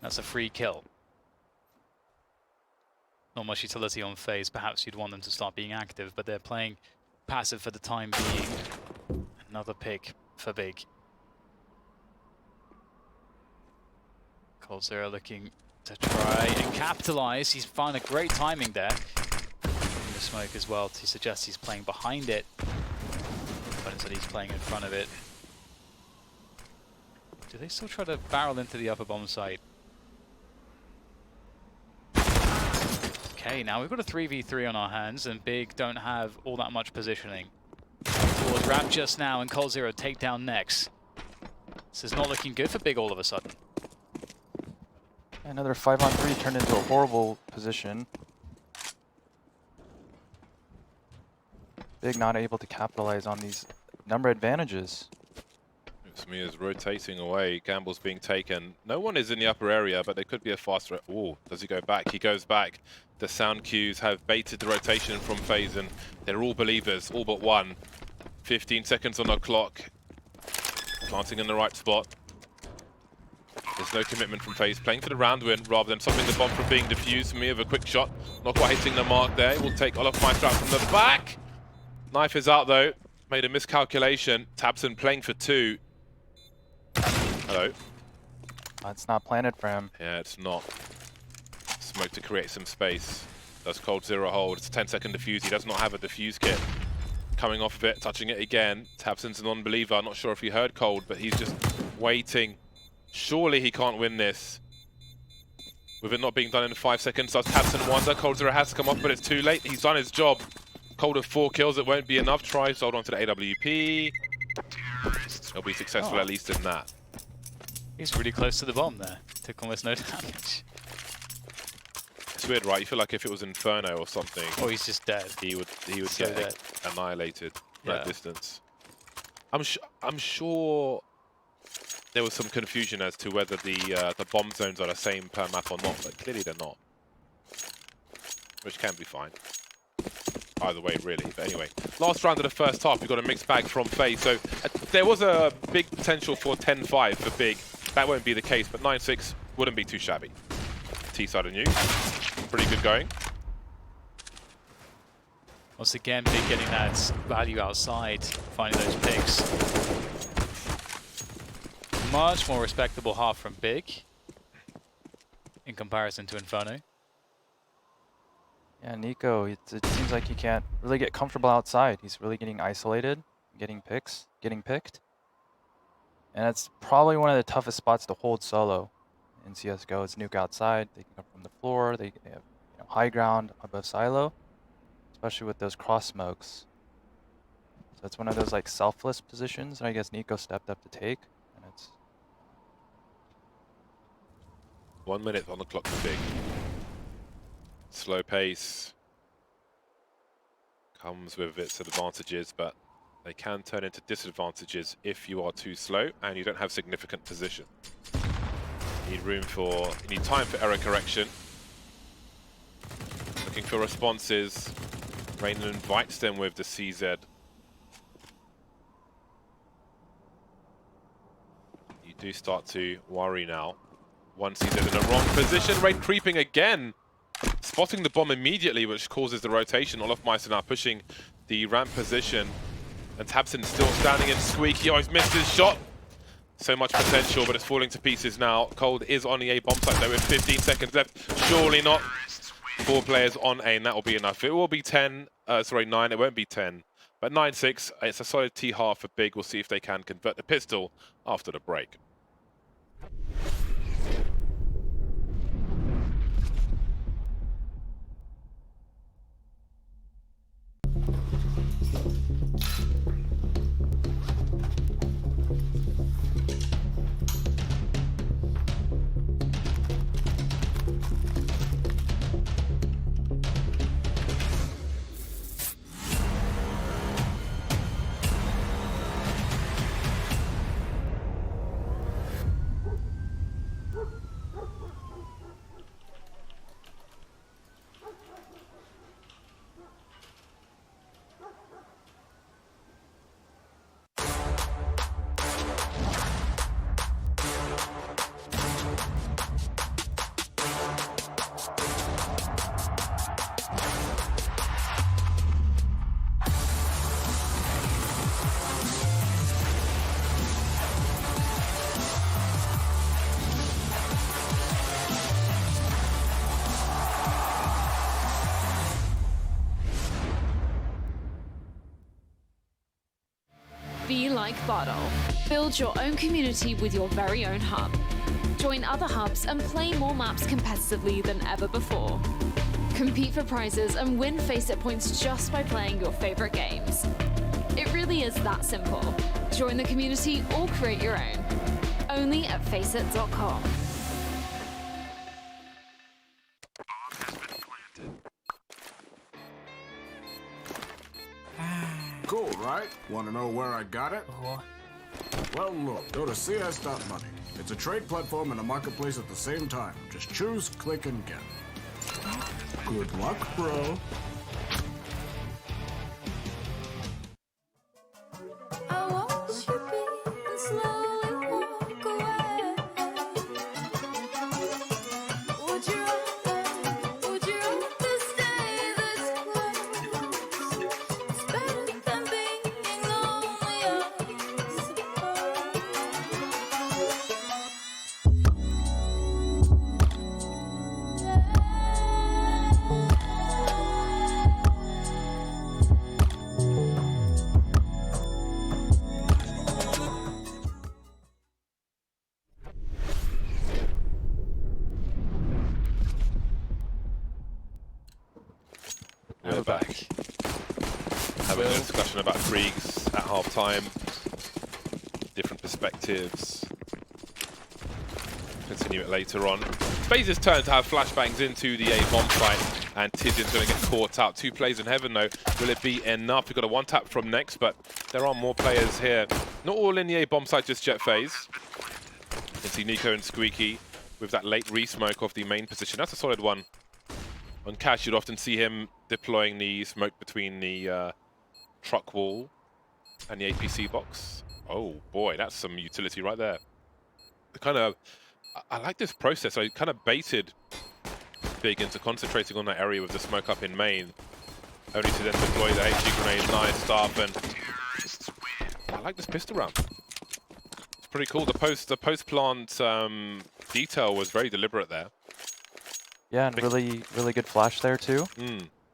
Speaker 3: That's a free kill. Not much utility on FaZe. Perhaps you'd want them to start being active, but they're playing passive for the time being. Another pick for Big. Cold Zero looking to try and capitalize. He's found a great timing there. In the smoke as well to suggest he's playing behind it. But instead he's playing in front of it. Do they still try to barrel into the upper bomb site? Okay, now we've got a 3v3 on our hands, and Big don't have all that much positioning. Towards Ramp just now, and Cold Zero takedown next. This is not looking good for Big all of a sudden.
Speaker 2: Another 5-on-3 turned into a horrible position. Big not able to capitalize on these number advantages.
Speaker 1: Smee is rotating away. Gamble's being taken. No one is in the upper area, but there could be a fast... Oh, does he go back? He goes back. The sound cues have baited the rotation from FaZe, and they're all believers, all but one. 15 seconds on the clock. Planting in the right spot. There's no commitment from FaZe. Playing for the round win rather than stopping the bomb from being defused. Me with a quick shot. Not quite hitting the mark there. We'll take Olaf Meister out from the back. Knife is out though. Made a miscalculation. Tabson playing for two. Hello.
Speaker 2: It's not planted for him.
Speaker 1: Yeah, it's not. Smoke to create some space. Does Cold Zero hold? It's a 10-second defuse. He does not have a defuse kit. Coming off of it, touching it again. Tabson's a non-believer. I'm not sure if he heard Cold, but he's just waiting. Surely he can't win this. With it not being done in 5 seconds, does Tabson wonder? Cold Zero has to come off, but it's too late. He's done his job. Cold of 4 kills, it won't be enough. Tries to hold on to the AWP. He'll be successful at least in that.
Speaker 3: He's really close to the bomb there. Took almost no damage.
Speaker 1: It's weird, right? You feel like if it was Inferno or something,
Speaker 3: Oh, he's just dead.
Speaker 1: he would
Speaker 3: So
Speaker 1: get
Speaker 3: dead.
Speaker 1: annihilated from
Speaker 3: Yeah.
Speaker 1: that distance. I'm sure there was some confusion as to whether the bomb zones are the same per map or not, but clearly they're not. Which can be fine. Either way, really. But anyway, last round of the first half, we got a mixed bag from FaZe. So there was a big potential for 10-5 for Big. that won't be the case, but 9-6 wouldn't be too shabby. T-side of Nuke, pretty good going.
Speaker 3: Once again, Big getting that value outside, finding those picks. Much more respectable half from Big in comparison to Inferno.
Speaker 2: Yeah, Nico, it seems like he can't really get comfortable outside. He's really getting isolated, getting picked. And that's probably one of the toughest spots to hold solo in CSGO. It's Nuke outside. They can come from the floor. They have high ground above silo, especially with those cross smokes. So it's one of those like selfless positions, and I guess Nico stepped up to take. And it's
Speaker 1: 1 minute on the clock for Big. Slow pace comes with its advantages, but they can turn into disadvantages if you are too slow and you don't have significant position. You need time for error correction. Looking for responses. Rainer invites them with the CZ. You do start to worry now. One CZ in a wrong position. Rain creeping again. Spotting the bomb immediately, which causes the rotation. Olofmeister now pushing the ramp position. And tabseN still standing in Squeaky. Oh, he's missed his shot. So much potential, but it's falling to pieces now. Cold is on the A bomb site though with 15 seconds left. Surely not. 4 players on A, and that will be enough. It will be 9. It won't be 10. But 9-6, it's a solid T half for Big. We'll see if they can convert the pistol after the break.
Speaker 4: Be like Bottle. Build your own community with your very own hub. Join other hubs and play more maps competitively than ever before. Compete for prizes and win FACEIT points just by playing your favorite games. It really is that simple. Join the community or create your own. Only at FACEIT.com.
Speaker 5: Cool, right? Want to know where I got it? Well, look, go to CS.money. It's a trade platform and a marketplace at the same time. Just choose, click, and get. Good luck, bro.
Speaker 1: We're back. Having a discussion about Kriegs at half-time. Different perspectives. Continue it later on. FaZe's turn to have flashbangs into the A bomb site, and Tidion's going to get caught out. 2 plays in heaven though. Will it be enough? We've got a 1-tap from Next, but there are more players here. Not all in the A bomb site, just Jet FaZe. You can see Nico and Squeaky with that late re-smoke of the main position. That's a solid one. On Cash, you'd often see him deploying the smoke between the truck wall and the APC box. Oh boy, that's some utility right there. kind of, I like this process. I kind of baited Big into concentrating on that area with the smoke up in main, only to then deploy the HE grenade. Nice stuff, and I like this pistol round. It's pretty cool. The post plant detail was very deliberate there.
Speaker 2: Yeah, and really good flash there too.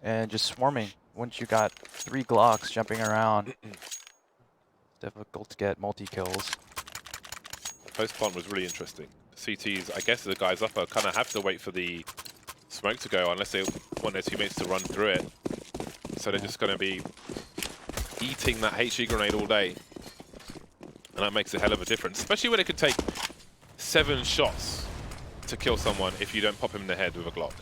Speaker 2: And just swarming. Once you got 3 Glocks jumping around, difficult to get multi-kills.
Speaker 1: Post plant was really interesting. CTs, I guess the guys up kind of have to wait for the smoke to go unless they want their teammates to run through it. So they're just going to be eating that HE grenade all day. And that makes a hell of a difference, especially when it could take 7 shots to kill someone if you don't pop him in the head with a Glock.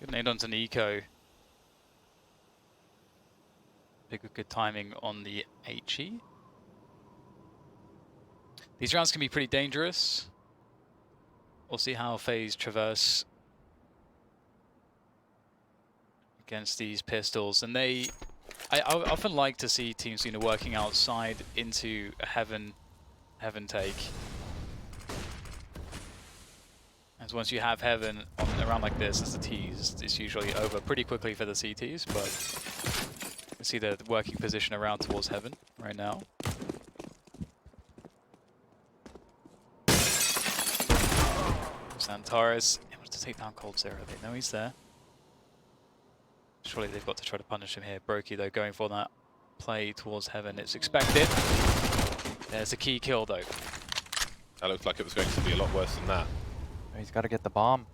Speaker 3: Good nade onto Nico. Big with good timing on the HE. These rounds can be pretty dangerous. We'll see how FaZe traverse against these pistols. And I often like to see teams working outside into a heaven take. As once you have heaven on a round like this as the T's, it's usually over pretty quickly for the CTs, but you see the working position around towards heaven right now. Santares able to take down Cold Zero. They know he's there. Surely they've got to try to punish him here. Brokey though going for that play towards heaven. It's expected. There's a key kill though.
Speaker 1: That looks like it was going to be a lot worse than that.
Speaker 2: He's got to get the bomb.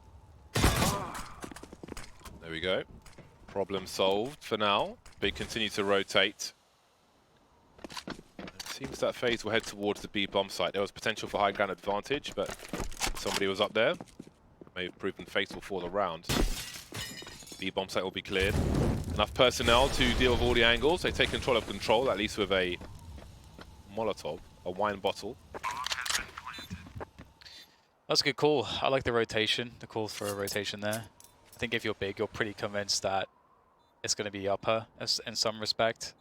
Speaker 1: There we go. Problem solved for now. Big continue to rotate. It seems that FaZe will head towards the B bomb site. There was potential for high ground advantage, but somebody was up there. May have proven fatal for the round. The bomb site will be cleared. Enough personnel to deal with all the angles. They take control of control, at least with a Molotov, a wine bottle.
Speaker 3: That's a good call. I like the rotation, the call for a rotation there. I think if you're big, you're pretty convinced that it's going to be upper in some respect.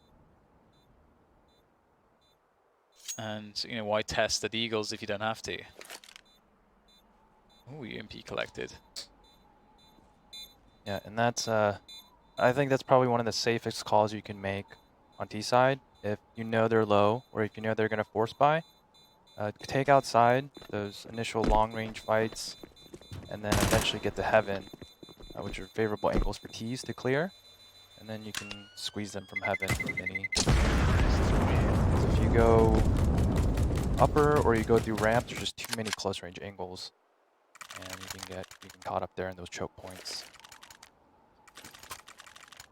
Speaker 3: And, why test the Deagles if you don't have to? Oh, UMP collected.
Speaker 2: Yeah, and that's, I think that's probably one of the safest calls you can make on T side. If you know they're low, or if you know they're going to force buy, take outside those initial long-range fights, and then eventually get to heaven, which are favorable angles for T's to clear, and then you can squeeze them from heaven with mini. So if you go upper or you go through ramp, there's just too many close-range angles, and you can get caught up there in those choke points.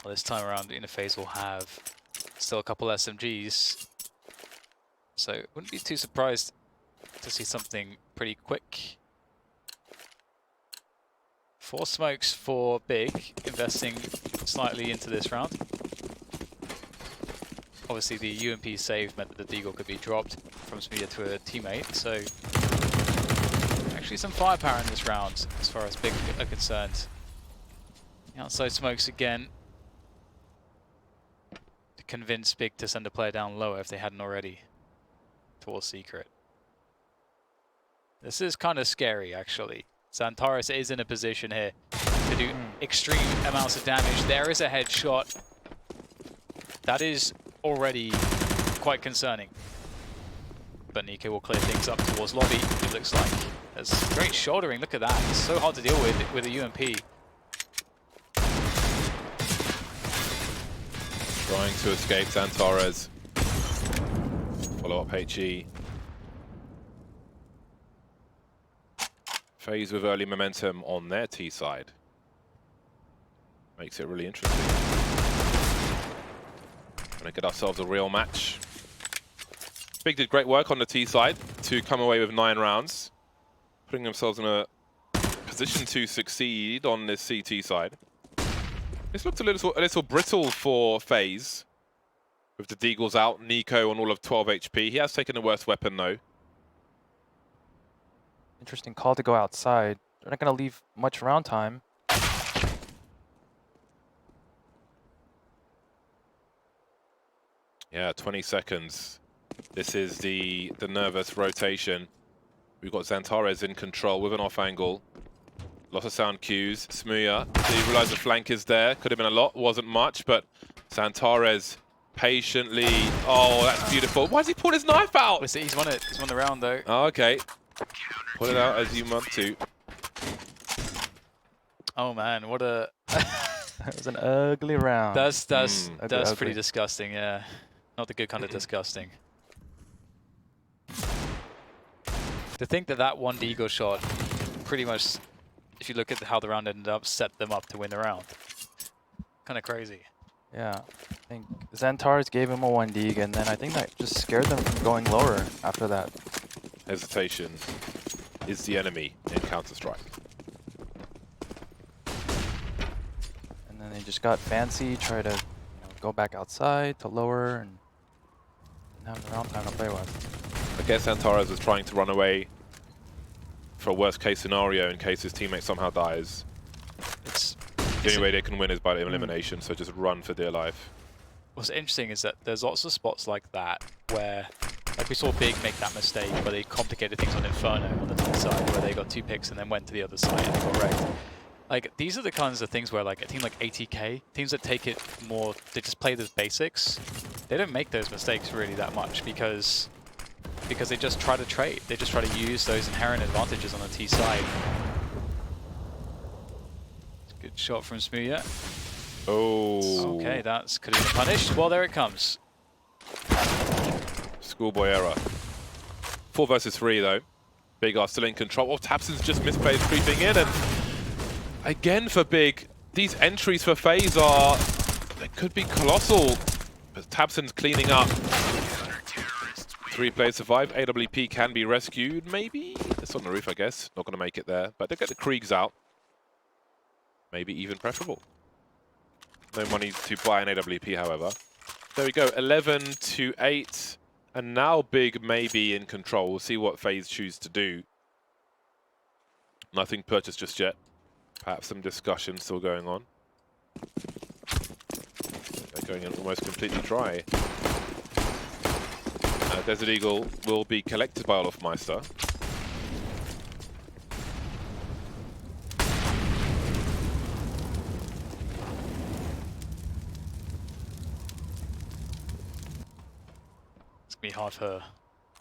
Speaker 3: Well, this time around, FaZe will have still a couple SMGs. So wouldn't be too surprised to see something pretty quick. 4 smokes for Big, investing slightly into this round. Obviously the UMP save meant that the Deagle could be dropped from Smear to a teammate, so actually some firepower in this round as far as Big are concerned. The outside smokes again to convince Big to send a player down lower if they hadn't already. Towards Secret. This is kind of scary, actually. Santares is in a position here to do extreme amounts of damage. There is a headshot. That is already quite concerning. But Nico will clear things up towards lobby, it looks like. There's great shouldering, look at that. It's so hard to deal with a UMP.
Speaker 1: Trying to escape Santares. Follow up HE. FaZe with early momentum on their T side. Makes it really interesting. Gonna get ourselves a real match. Big did great work on the T side to come away with 9 rounds, putting themselves in a position to succeed on this CT side. This looked a little brittle for FaZe. With the Deagles out, Nico on all of 12 HP. He has taken the worst weapon though.
Speaker 2: Interesting call to go outside. They're not going to leave much round time.
Speaker 1: Yeah, 20 seconds. This is the nervous rotation. We've got Xantares in control with an off angle. Lots of sound cues. Smuya, so you realise the flank is there. Could have been a lot, wasn't much, but Xantares patiently. Oh, that's beautiful. Why has he pulled his knife out?
Speaker 3: He's won it. He's won the round though.
Speaker 1: Oh, okay. Pull it out as you want to.
Speaker 3: Oh man, what a.
Speaker 2: It was an ugly round.
Speaker 3: That's
Speaker 2: Ugly.
Speaker 3: pretty disgusting. Yeah, not the good kind of disgusting. To think that that one Deagle shot, pretty much, if you look at how the round ended up, set them up to win the round. Kind of crazy.
Speaker 2: Yeah, I think Xantares gave him a 1D, and then I think that just scared them from going lower after that.
Speaker 1: Hesitation is the enemy in Counter-Strike.
Speaker 2: And then they just got fancy, try to go back outside to lower, and have the round time to play with.
Speaker 1: I guess Xantares was trying to run away for a worst case scenario in case his teammate somehow dies. The only way they can win is by elimination, so just run for dear life.
Speaker 3: What's interesting is that there's lots of spots like that where, like we saw Big make that mistake where they complicated things on Inferno on the top side, where they got 2 picks and then went to the other side and they got wrecked. Like, these are the kinds of things where, like, a team like ATK, teams that take it more, they just play the basics, they don't make those mistakes really that much because they just try to trade. They just try to use those inherent advantages on the T side. Good shot from Smuya.
Speaker 1: Oh.
Speaker 3: Okay, that's could have been punished. Well, there it comes.
Speaker 1: Schoolboy error. 4 versus 3 though. Big are still in control. Oh, Tabson's just misplayed, creeping in, and again for Big, these entries for FaZe are, they could be colossal. But Tabson's cleaning up. 3 players survive. AWP can be rescued, maybe? It's on the roof, I guess. Not going to make it there, but they get the Kriegs out. Maybe even preferable. No money to buy an AWP, however. There we go, 11-8. And now Big may be in control. We'll see what FaZe choose to do. Nothing purchased just yet. Perhaps some discussion still going on. They're going in almost completely dry. Desert Eagle will be collected by Olofmeister.
Speaker 3: It's gonna be hard for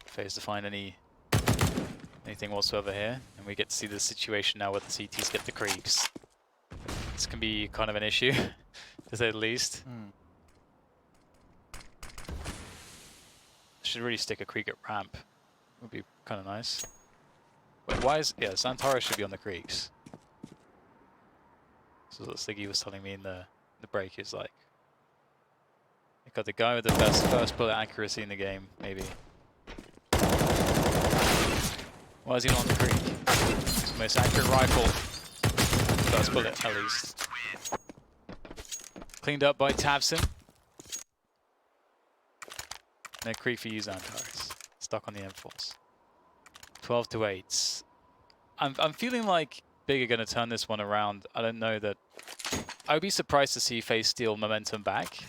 Speaker 3: FaZe to find anything whatsoever here, and we get to see the situation now where the CTs get the Kriegs. This can be kind of an issue, to say the least. Should really stick a Krieg at ramp. Would be kind of nice. Wait, why is... Yeah, Xantares should be on the Kriegs. So that's like he was telling me in the break, is like... They got the guy with the best first bullet accuracy in the game, maybe. Why is he not on the Krieg? It's the most accurate rifle. First bullet, at least. Cleaned up by Tabson. No Krieg for you, Xantares. Stuck on the M-Force. 12-8. I'm feeling like Big are going to turn this one around. I don't know that... I would be surprised to see FaZe steal momentum back.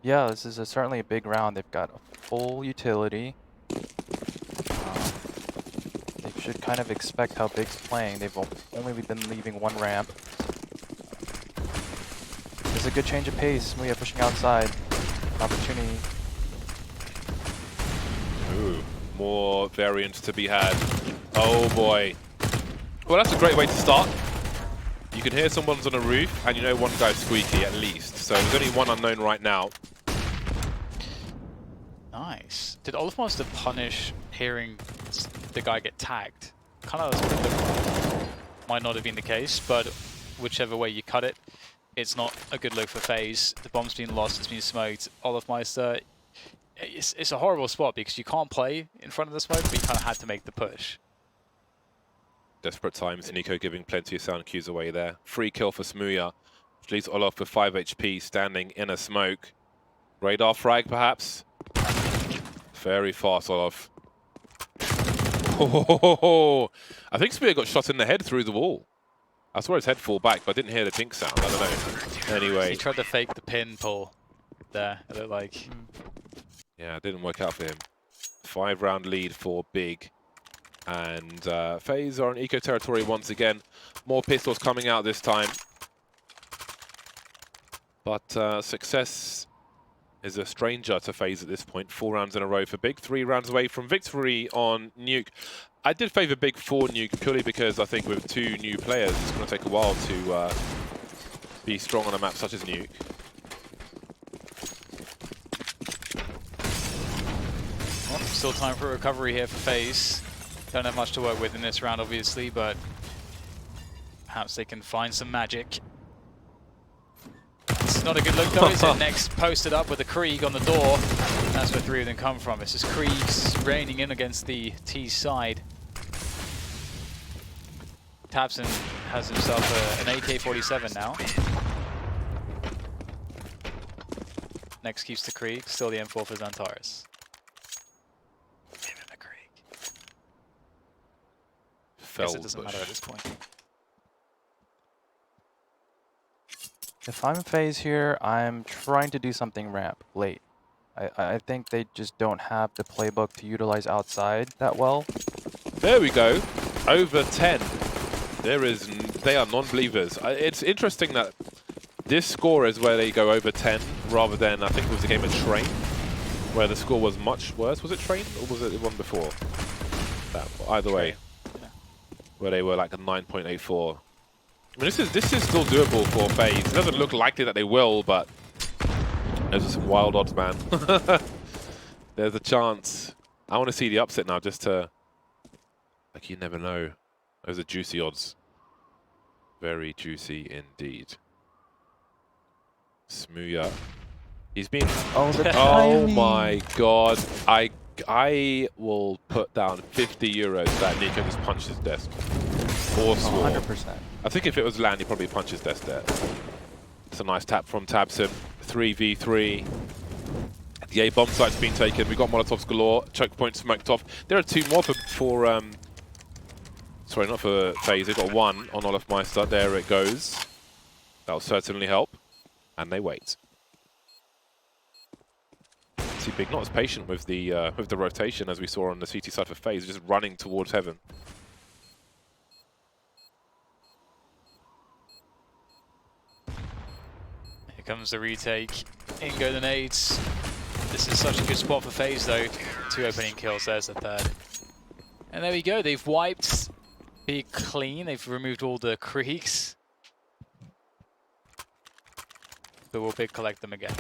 Speaker 2: Yeah, this is certainly a big round. They've got a full utility. They should kind of expect how Big's playing. They've only been leaving 1 ramp. There's a good change of pace. Smuya pushing outside. Opportunity.
Speaker 1: Ooh, more variants to be had. Oh boy. Well, that's a great way to start. You can hear someone's on a roof, and you know one guy's squeaky at least. So there's only one unknown right now.
Speaker 3: Nice. Did Olofmeister punish hearing the guy get tagged? Kind of that's what it looked like. Might not have been the case, but whichever way you cut it, it's not a good look for FaZe. The bomb's been lost, it's been smoked. Olofmeister, it's a horrible spot because you can't play in front of the smoke, but you kind of had to make the push.
Speaker 1: Desperate times, Nico giving plenty of sound cues away there. Free kill for Smuya, which leaves Olof with 5 HP standing in a smoke. Radar frag, perhaps? Very fast, Olof. Oh, I think Smuya got shot in the head through the wall. I saw his head fall back, but I didn't hear the tink sound. I don't know. Anyway.
Speaker 3: He tried to fake the pin pull there, it looked like.
Speaker 1: Yeah, it didn't work out for him. 5-round lead for Big. And FaZe are in eco territory once again. More pistols coming out this time. But success is a stranger to FaZe at this point. 4 rounds in a row for Big. 3 rounds away from victory on Nuke. I did favour Big for Nuke purely because I think with 2 new players, it's going to take a while to be strong on a map such as Nuke.
Speaker 3: Well, still time for a recovery here for FaZe. Don't have much to work with in this round, obviously, but perhaps they can find some magic. It's not a good look, though, is it? Next, posted up with a Krieg on the door. That's where 3 of them come from. It's just Kriegs raining in against the T side. Tabson has himself an AK-47 now. Next keeps the Krieg, still the M4 for Xantares. Give him a Krieg. Guess it doesn't matter at this point.
Speaker 2: If I'm FaZe here, I'm trying to do something ramp late. I think they just don't have the playbook to utilize outside that well.
Speaker 1: There we go. Over 10. They are non-believers. It's interesting that this score is where they go over 10 rather than, I think it was the game of Train, where the score was much worse. Was it Train or was it the one before? Either way,
Speaker 3: yeah.
Speaker 1: Where they were like a 9.84. I mean, this is still doable for FaZe. It doesn't look likely that they will, but those are some wild odds, man. There's a chance. I want to see the upset now, just to, like, you never know. Those are juicy odds. Very juicy indeed. Smooya. He's been... Oh my god. I will put down 50 euros that Nico just punched his desk. Or swore.
Speaker 2: 100%.
Speaker 1: I think if it was land, he'd probably punch his desk there. It's a nice tap from Tabson. 3v3. The A bomb site's been taken. We've got Molotovs galore. Choke point smoked off. There are 2 more for sorry, not for FaZe. They've got 1 on Olofmeister. There it goes. That'll certainly help. And they wait. See, Big not as patient with the rotation as we saw on the CT side for FaZe, just running towards heaven.
Speaker 3: Here comes the retake. In go the nades. This is such a good spot for FaZe, though. 2 opening kills. There's the 3rd. And there we go. They've wiped Big clean. They've removed all the Kriegs. But will Big collect them again?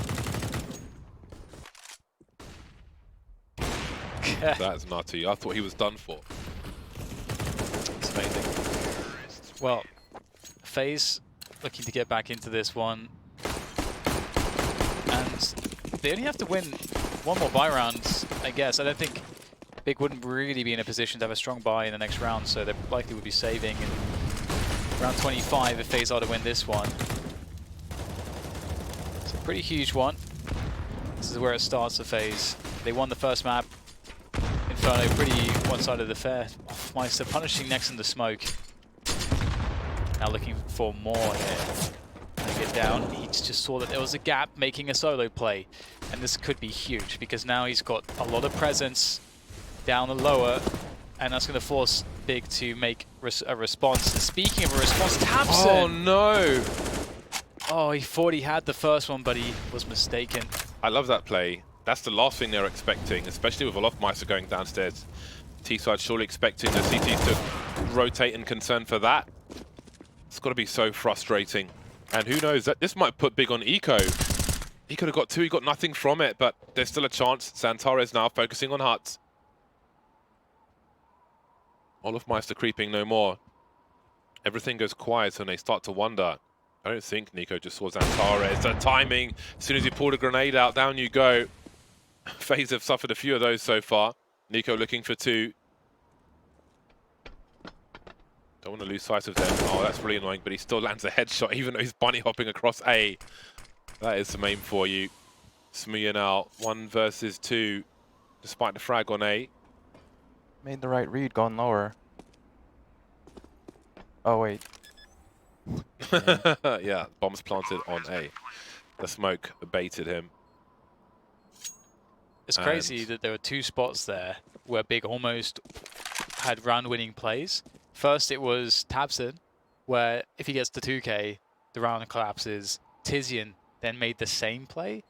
Speaker 1: That's nutty. I thought he was done for.
Speaker 3: It's amazing. Well, FaZe looking to get back into this one. And they only have to win 1 more buy round, I guess. I don't think Big wouldn't really be in a position to have a strong buy in the next round, so they likely would be saving in round 25 if FaZe are to win this one. It's a pretty huge one. This is where it starts for FaZe. They won the first map. Inferno pretty one-sided affair. Meister punishing next in the smoke. Now looking for more here. Get down. He just saw that there was a gap, making a solo play. And this could be huge because now he's got a lot of presence down the lower, and that's going to force Big to make a response. And speaking of a response, Tabson!
Speaker 1: Oh no!
Speaker 3: Oh, he thought he had the first one, but he was mistaken.
Speaker 1: I love that play. That's the last thing they're expecting, especially with Olofmeister going downstairs. T-side surely expecting the CTs to rotate and concern for that. It's got to be so frustrating. And who knows, that this might put Big on eco. He could have got 2, he got nothing from it, but there's still a chance. Xantares now focusing on huts. Olofmeister creeping no more. Everything goes quiet and they start to wonder. I don't think Nico just saw Xantares. The timing, as soon as he pulled a grenade out, down you go. FaZe have suffered a few of those so far. Nico looking for 2. Don't want to lose sight of them. Oh, that's really annoying, but he still lands a headshot, even though he's bunny hopping across A. That is some aim for you. Smooya now, 1 versus 2, despite the frag on A.
Speaker 2: Made the right read, going lower. Oh, wait.
Speaker 1: Yeah, bombs planted on A. The smoke baited him.
Speaker 3: It's crazy that there were 2 spots there where Big almost had round-winning plays. First, it was Tabson, where if he gets to 2K, the round collapses. Tizian then made the same play,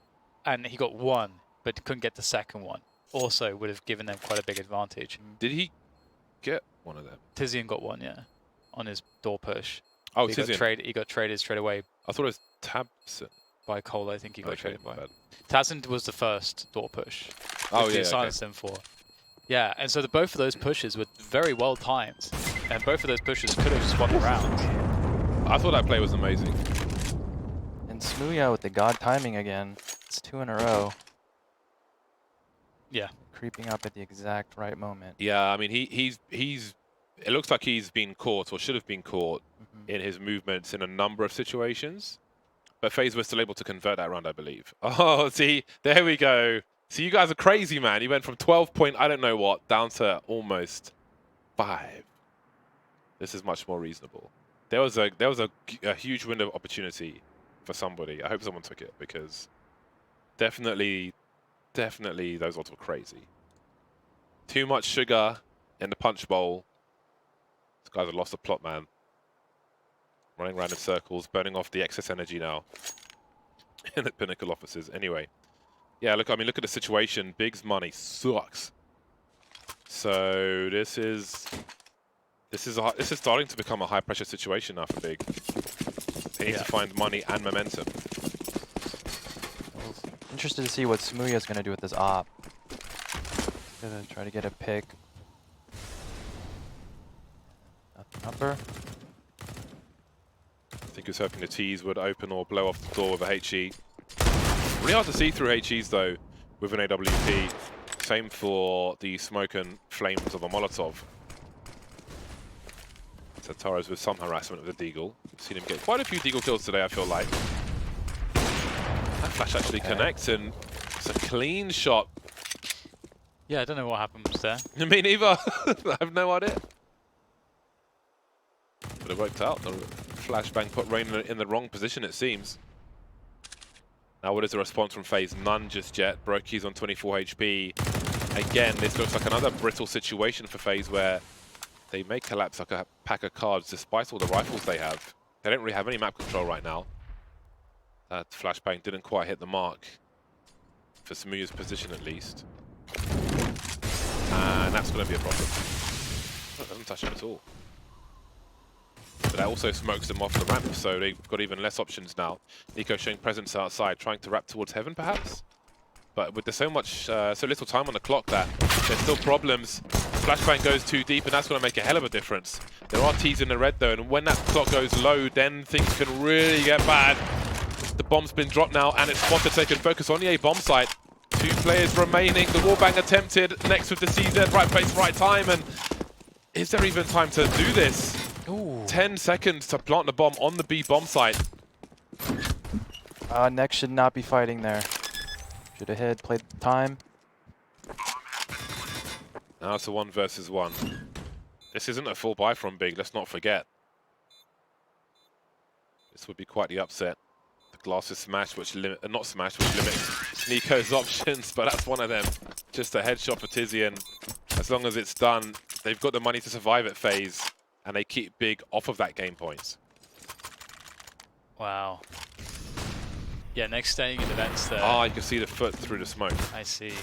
Speaker 3: and he got 1, but couldn't get the second one. Also, would have given them quite a big advantage.
Speaker 1: Did he get one of them?
Speaker 3: Tizian got 1, yeah, on his door push.
Speaker 1: Oh,
Speaker 3: he
Speaker 1: Tizian.
Speaker 3: He got traded straight away
Speaker 1: I thought it was Tabson.
Speaker 3: by Cole. I think he got
Speaker 1: Okay,
Speaker 3: traded
Speaker 1: my
Speaker 3: by.
Speaker 1: bad.
Speaker 3: Tabson was the first door push.
Speaker 1: Oh,
Speaker 3: which
Speaker 1: yeah,
Speaker 3: he silenced them for. Yeah, and so both of those pushes were very well timed, and both of those pushes could have swung around.
Speaker 1: I thought that play was amazing.
Speaker 2: And Smooya with the god timing again. It's 2 in a row.
Speaker 3: Yeah.
Speaker 2: Creeping up at the exact right moment.
Speaker 1: Yeah, I mean, he's it looks like he's been caught, or should have been caught, in his movements in a number of situations. But FaZe was still able to convert that round, I believe. Oh, see, there we go. See, you guys are crazy, man. You went from 12 point, I don't know what, down to almost 5. This is much more reasonable. There was a huge window of opportunity for somebody. I hope someone took it, because definitely those odds were crazy. Too much sugar in the punch bowl. These guys have lost the plot, man. Running around in circles, burning off the excess energy now in the Pinnacle offices. Anyway, yeah, look, I mean, look at the situation. Big's money sucks. So this is starting to become a high pressure situation now for Big. They need to find money and momentum.
Speaker 2: Interested to see what Smooya is going to do with this op. Gonna try to get a pick. Nothing upper.
Speaker 1: I think he was hoping the T's would open or blow off the door with a HE. Really hard to see through HEs though with an AWP. Same for the smoke and flames of a Molotov. Sataros with some harassment of the Deagle. Seen him get quite a few Deagle kills today, I feel like. That flash actually connects, and it's a clean shot.
Speaker 3: Yeah, I don't know what happens there.
Speaker 1: Me neither. I have no idea. But it worked out. The flashbang put Rain in the wrong position, it seems. Now, what is the response from FaZe? None just yet. Brokey's on 24 HP. Again, this looks like another brittle situation for FaZe where they may collapse like a pack of cards despite all the rifles they have. They don't really have any map control right now. That flashbang didn't quite hit the mark for Smooya's position at least. And that's going to be a problem. That doesn't touch him at all. But that also smokes them off the ramp, so they've got even less options now. Nico showing presence outside, trying to wrap towards heaven perhaps? But with so little time on the clock that there's still problems. Flashbang goes too deep, and that's going to make a hell of a difference. There are T's in the red though, and when that clock goes low, then things can really get bad. The bomb's been dropped now, and it's spotted. They can focus on the A bomb site. 2 players remaining. The wallbang attempted next with the CZ, right place, right time, and is there even time to do this?
Speaker 3: Ooh.
Speaker 1: 10 seconds to plant the bomb on the B bomb site.
Speaker 2: Next should not be fighting there. Should have hit, played the time.
Speaker 1: Now it's a 1 versus 1. This isn't a full buy from Big, let's not forget. This would be quite the upset. The glass is smashed, which not smashed, which limits Nico's options, but that's one of them. Just a headshot for Tizian. As long as it's done, they've got the money to survive at FaZe, and they keep Big off of that game points.
Speaker 3: Wow. Yeah, next staying in the vents there.
Speaker 1: Ah, you can see the foot through the smoke.
Speaker 3: I see.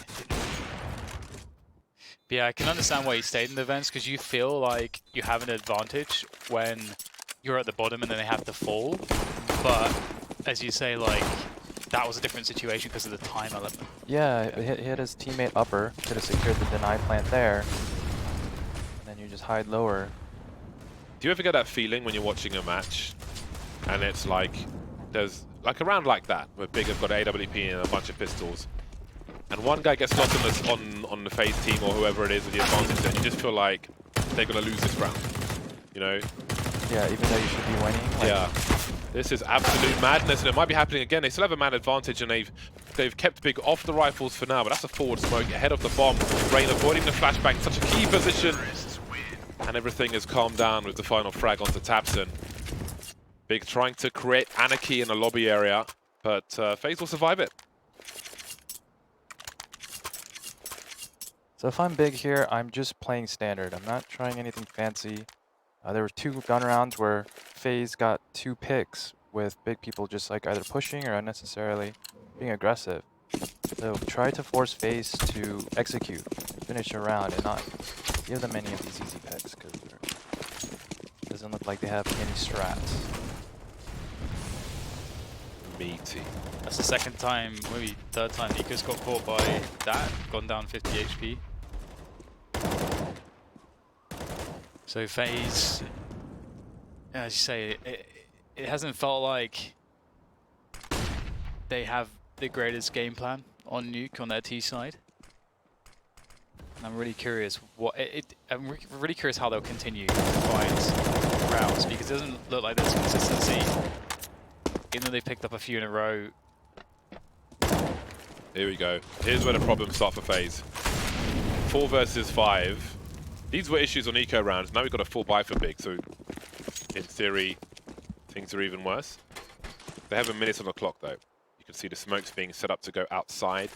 Speaker 3: But yeah, I can understand why you stayed in the vents, because you feel like you have an advantage when you're at the bottom and then they have to fall. But as you say, like, that was a different situation because of the time element.
Speaker 2: Yeah, he hit his teammate upper. Could have secured the deny plant there. And then you just hide lower.
Speaker 1: Do you ever get that feeling when you're watching a match and it's like, there's like a round like that where Big have got AWP and a bunch of pistols, and one guy gets lost on the FaZe team or whoever it is with the advantage, and you just feel like they're going to lose this round, you know?
Speaker 2: Yeah, even though you should be winning. Like,
Speaker 1: Yeah. This is absolute madness, and it might be happening again. They still have a man advantage, and they've kept Big off the rifles for now, but that's a forward smoke ahead of the bomb. Rain avoiding the flashbang, such a key position. And everything has calmed down with the final frag onto Tabson. Big trying to create anarchy in the lobby area, but FaZe will survive it.
Speaker 2: So if I'm big here, I'm just playing standard. I'm not trying anything fancy. There were 2 gun rounds where FaZe got 2 picks with big people just like either pushing or unnecessarily being aggressive. So try to force FaZe to execute, finish a round, and not give them any of these easy picks because it doesn't look like they have any strats.
Speaker 1: Meaty.
Speaker 3: That's the second time, maybe third time Nico's got caught by that, gone down 50 HP. So FaZe, as you say, it hasn't felt like they have the greatest game plan on Nuke on their T side. And I'm really curious really curious how they'll continue to find rounds, because it doesn't look like there's consistency. Even though they picked up a few in a row.
Speaker 1: Here we go. Here's where the problems start for FaZe. 4 versus 5. These were issues on eco rounds. Now we've got a full buy for big, so in theory, things are even worse. They have a minute on the clock, though. You can see the smokes being set up to go outside.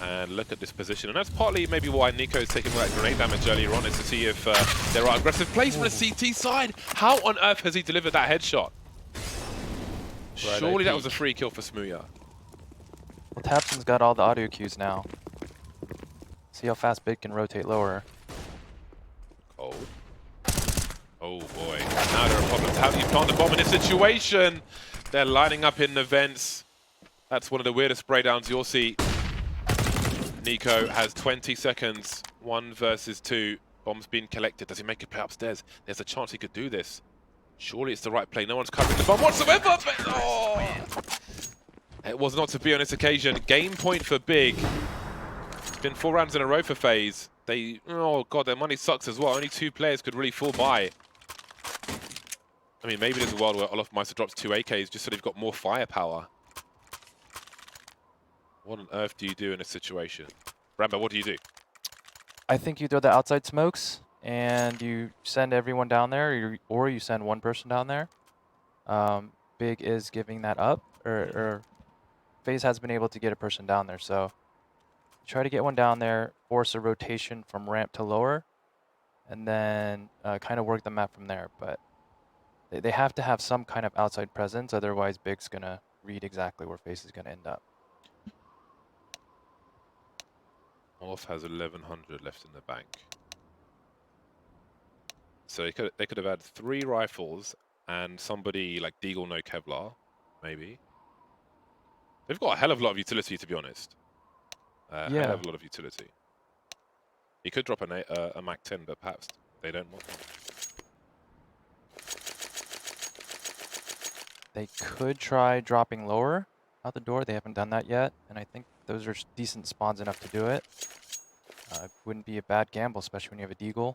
Speaker 1: And look at this position. And that's partly maybe why Nico is taking that grenade damage earlier on, is to see if there are aggressive plays from the CT side. How on earth has he delivered that headshot? Surely that was a free kill for Smooya.
Speaker 2: Well, Tapson's got all the audio cues now. See how fast Big can rotate lower.
Speaker 1: Cold. Oh boy. Now there are problems. How do you plant the bomb in this situation? They're lining up in the vents. That's one of the weirdest spray downs you'll see. Nico has 20 seconds. 1 versus 2. Bomb's been collected. Does he make it play upstairs? There's a chance he could do this. Surely it's the right play. No one's covering the bomb whatsoever. But, oh! It was not to be on this occasion. Game point for Big. It's been 4 rounds in a row for FaZe. Oh god, their money sucks as well. Only 2 players could really fall by. I mean, maybe there's a world where Olofmeister drops 2 AKs just so they've got more firepower. What on earth do you do in a situation? Rambo, what do you do?
Speaker 2: I think you throw the outside smokes and you send everyone down there, or you send one person down there. Big is giving that up, or FaZe has been able to get a person down there, so try to get one down there, force a rotation from ramp to lower, and then kind of work the map from there. But they have to have some kind of outside presence, otherwise Big's gonna read exactly where FaZe is gonna end up.
Speaker 1: Olof has 1100 left in the bank. So they could have had 3 rifles and somebody like Deagle no Kevlar, maybe. They've got a hell of a lot of utility, to be honest.
Speaker 2: Yeah.
Speaker 1: Hell of a lot of utility. He could drop a Mac 10, but perhaps they don't want one.
Speaker 2: They could try dropping lower out the door. They haven't done that yet, and I think those are decent spawns enough to do it. It wouldn't be a bad gamble, especially when you have a Deagle.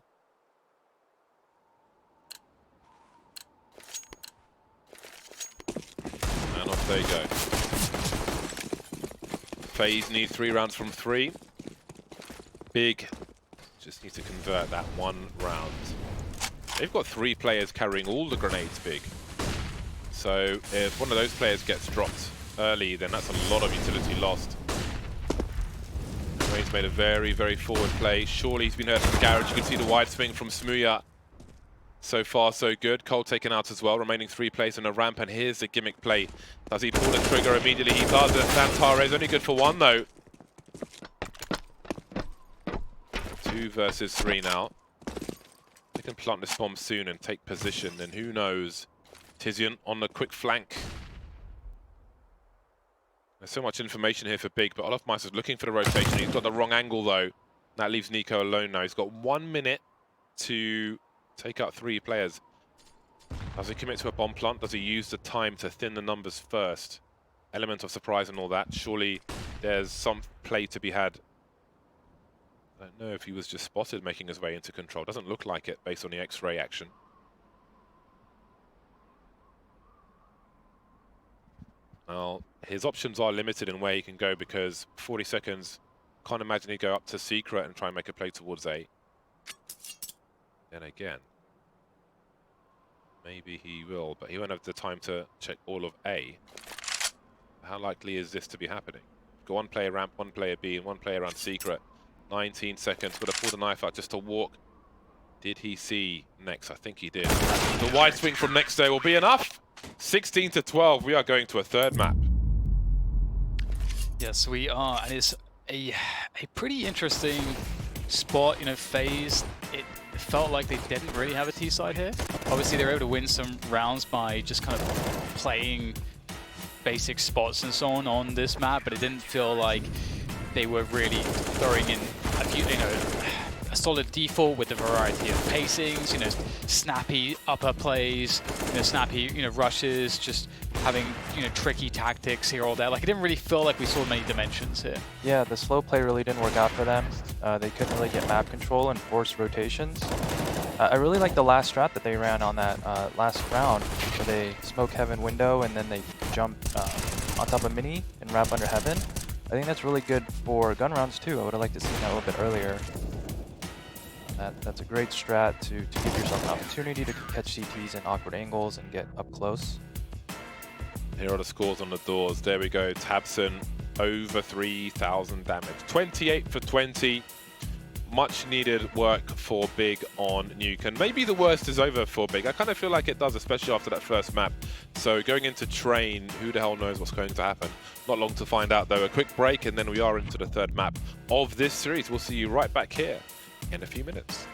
Speaker 1: And off they go. FaZe need 3 rounds from 3. Big just need to convert that 1 round. They've got 3 players carrying all the grenades, Big. So if one of those players gets dropped early, then that's a lot of utility lost. He's made a very, very forward play. Surely he's been hurt in the garage. You can see the wide swing from Smooya. So far, so good. Cole taken out as well. Remaining 3 players on a ramp, and here's the gimmick play. Does he pull the trigger immediately? He does. Santare's only good for 1, though. 2 versus 3 now. They can plant this bomb soon and take position, and who knows? Tizian on the quick flank. There's so much information here for Big, but Olofmeister's looking for the rotation. He's got the wrong angle, though. That leaves Nico alone now. He's got 1 minute to take out 3 players. Does he commit to a bomb plant? Does he use the time to thin the numbers first? Element of surprise and all that. Surely there's some play to be had. I don't know if he was just spotted making his way into control. Doesn't look like it based on the X-ray action. Well, his options are limited in where he can go because 40 seconds, can't imagine he'd go up to Secret and try and make a play towards A. Then again, maybe he will, but he won't have the time to check all of A. How likely is this to be happening? Got one player ramp, one player B, and one player around secret. 19 seconds. Got to pull the knife out just to walk. Did he see Nex? I think he did. The wide swing from Next Day will be enough. 16 to 12. We are going to a third map.
Speaker 3: Yes, we are, and it's a pretty interesting spot. You know, FaZe, it felt like they didn't really have a T side here. Obviously, they were able to win some rounds by just kind of playing basic spots and so on this map, but it didn't feel like they were really throwing in a few, you know, a solid default with a variety of pacings, you know, snappy upper plays, you know, snappy, you know, rushes, just having, you know, tricky tactics here or there. Like, it didn't really feel like we saw many dimensions here.
Speaker 2: Yeah, the slow play really didn't work out for them. They couldn't really get map control and force rotations. I really like the last strat that they ran on that last round, where they smoke Heaven window and then they jump on top of Mini and wrap under Heaven. I think that's really good for gun rounds too. I would have liked to see that a little bit earlier. That's a great strat to give yourself an opportunity to catch CTs in awkward angles and get up close.
Speaker 1: Here are the scores on the doors. There we go. tabseN over 3,000 damage. 28 for 20. Much needed work for Big on Nuke. And maybe the worst is over for Big. I kind of feel like it does, especially after that first map. So going into Train, who the hell knows what's going to happen? Not long to find out though. A quick break and then we are into the third map of this series. We'll see you right back here in a few minutes.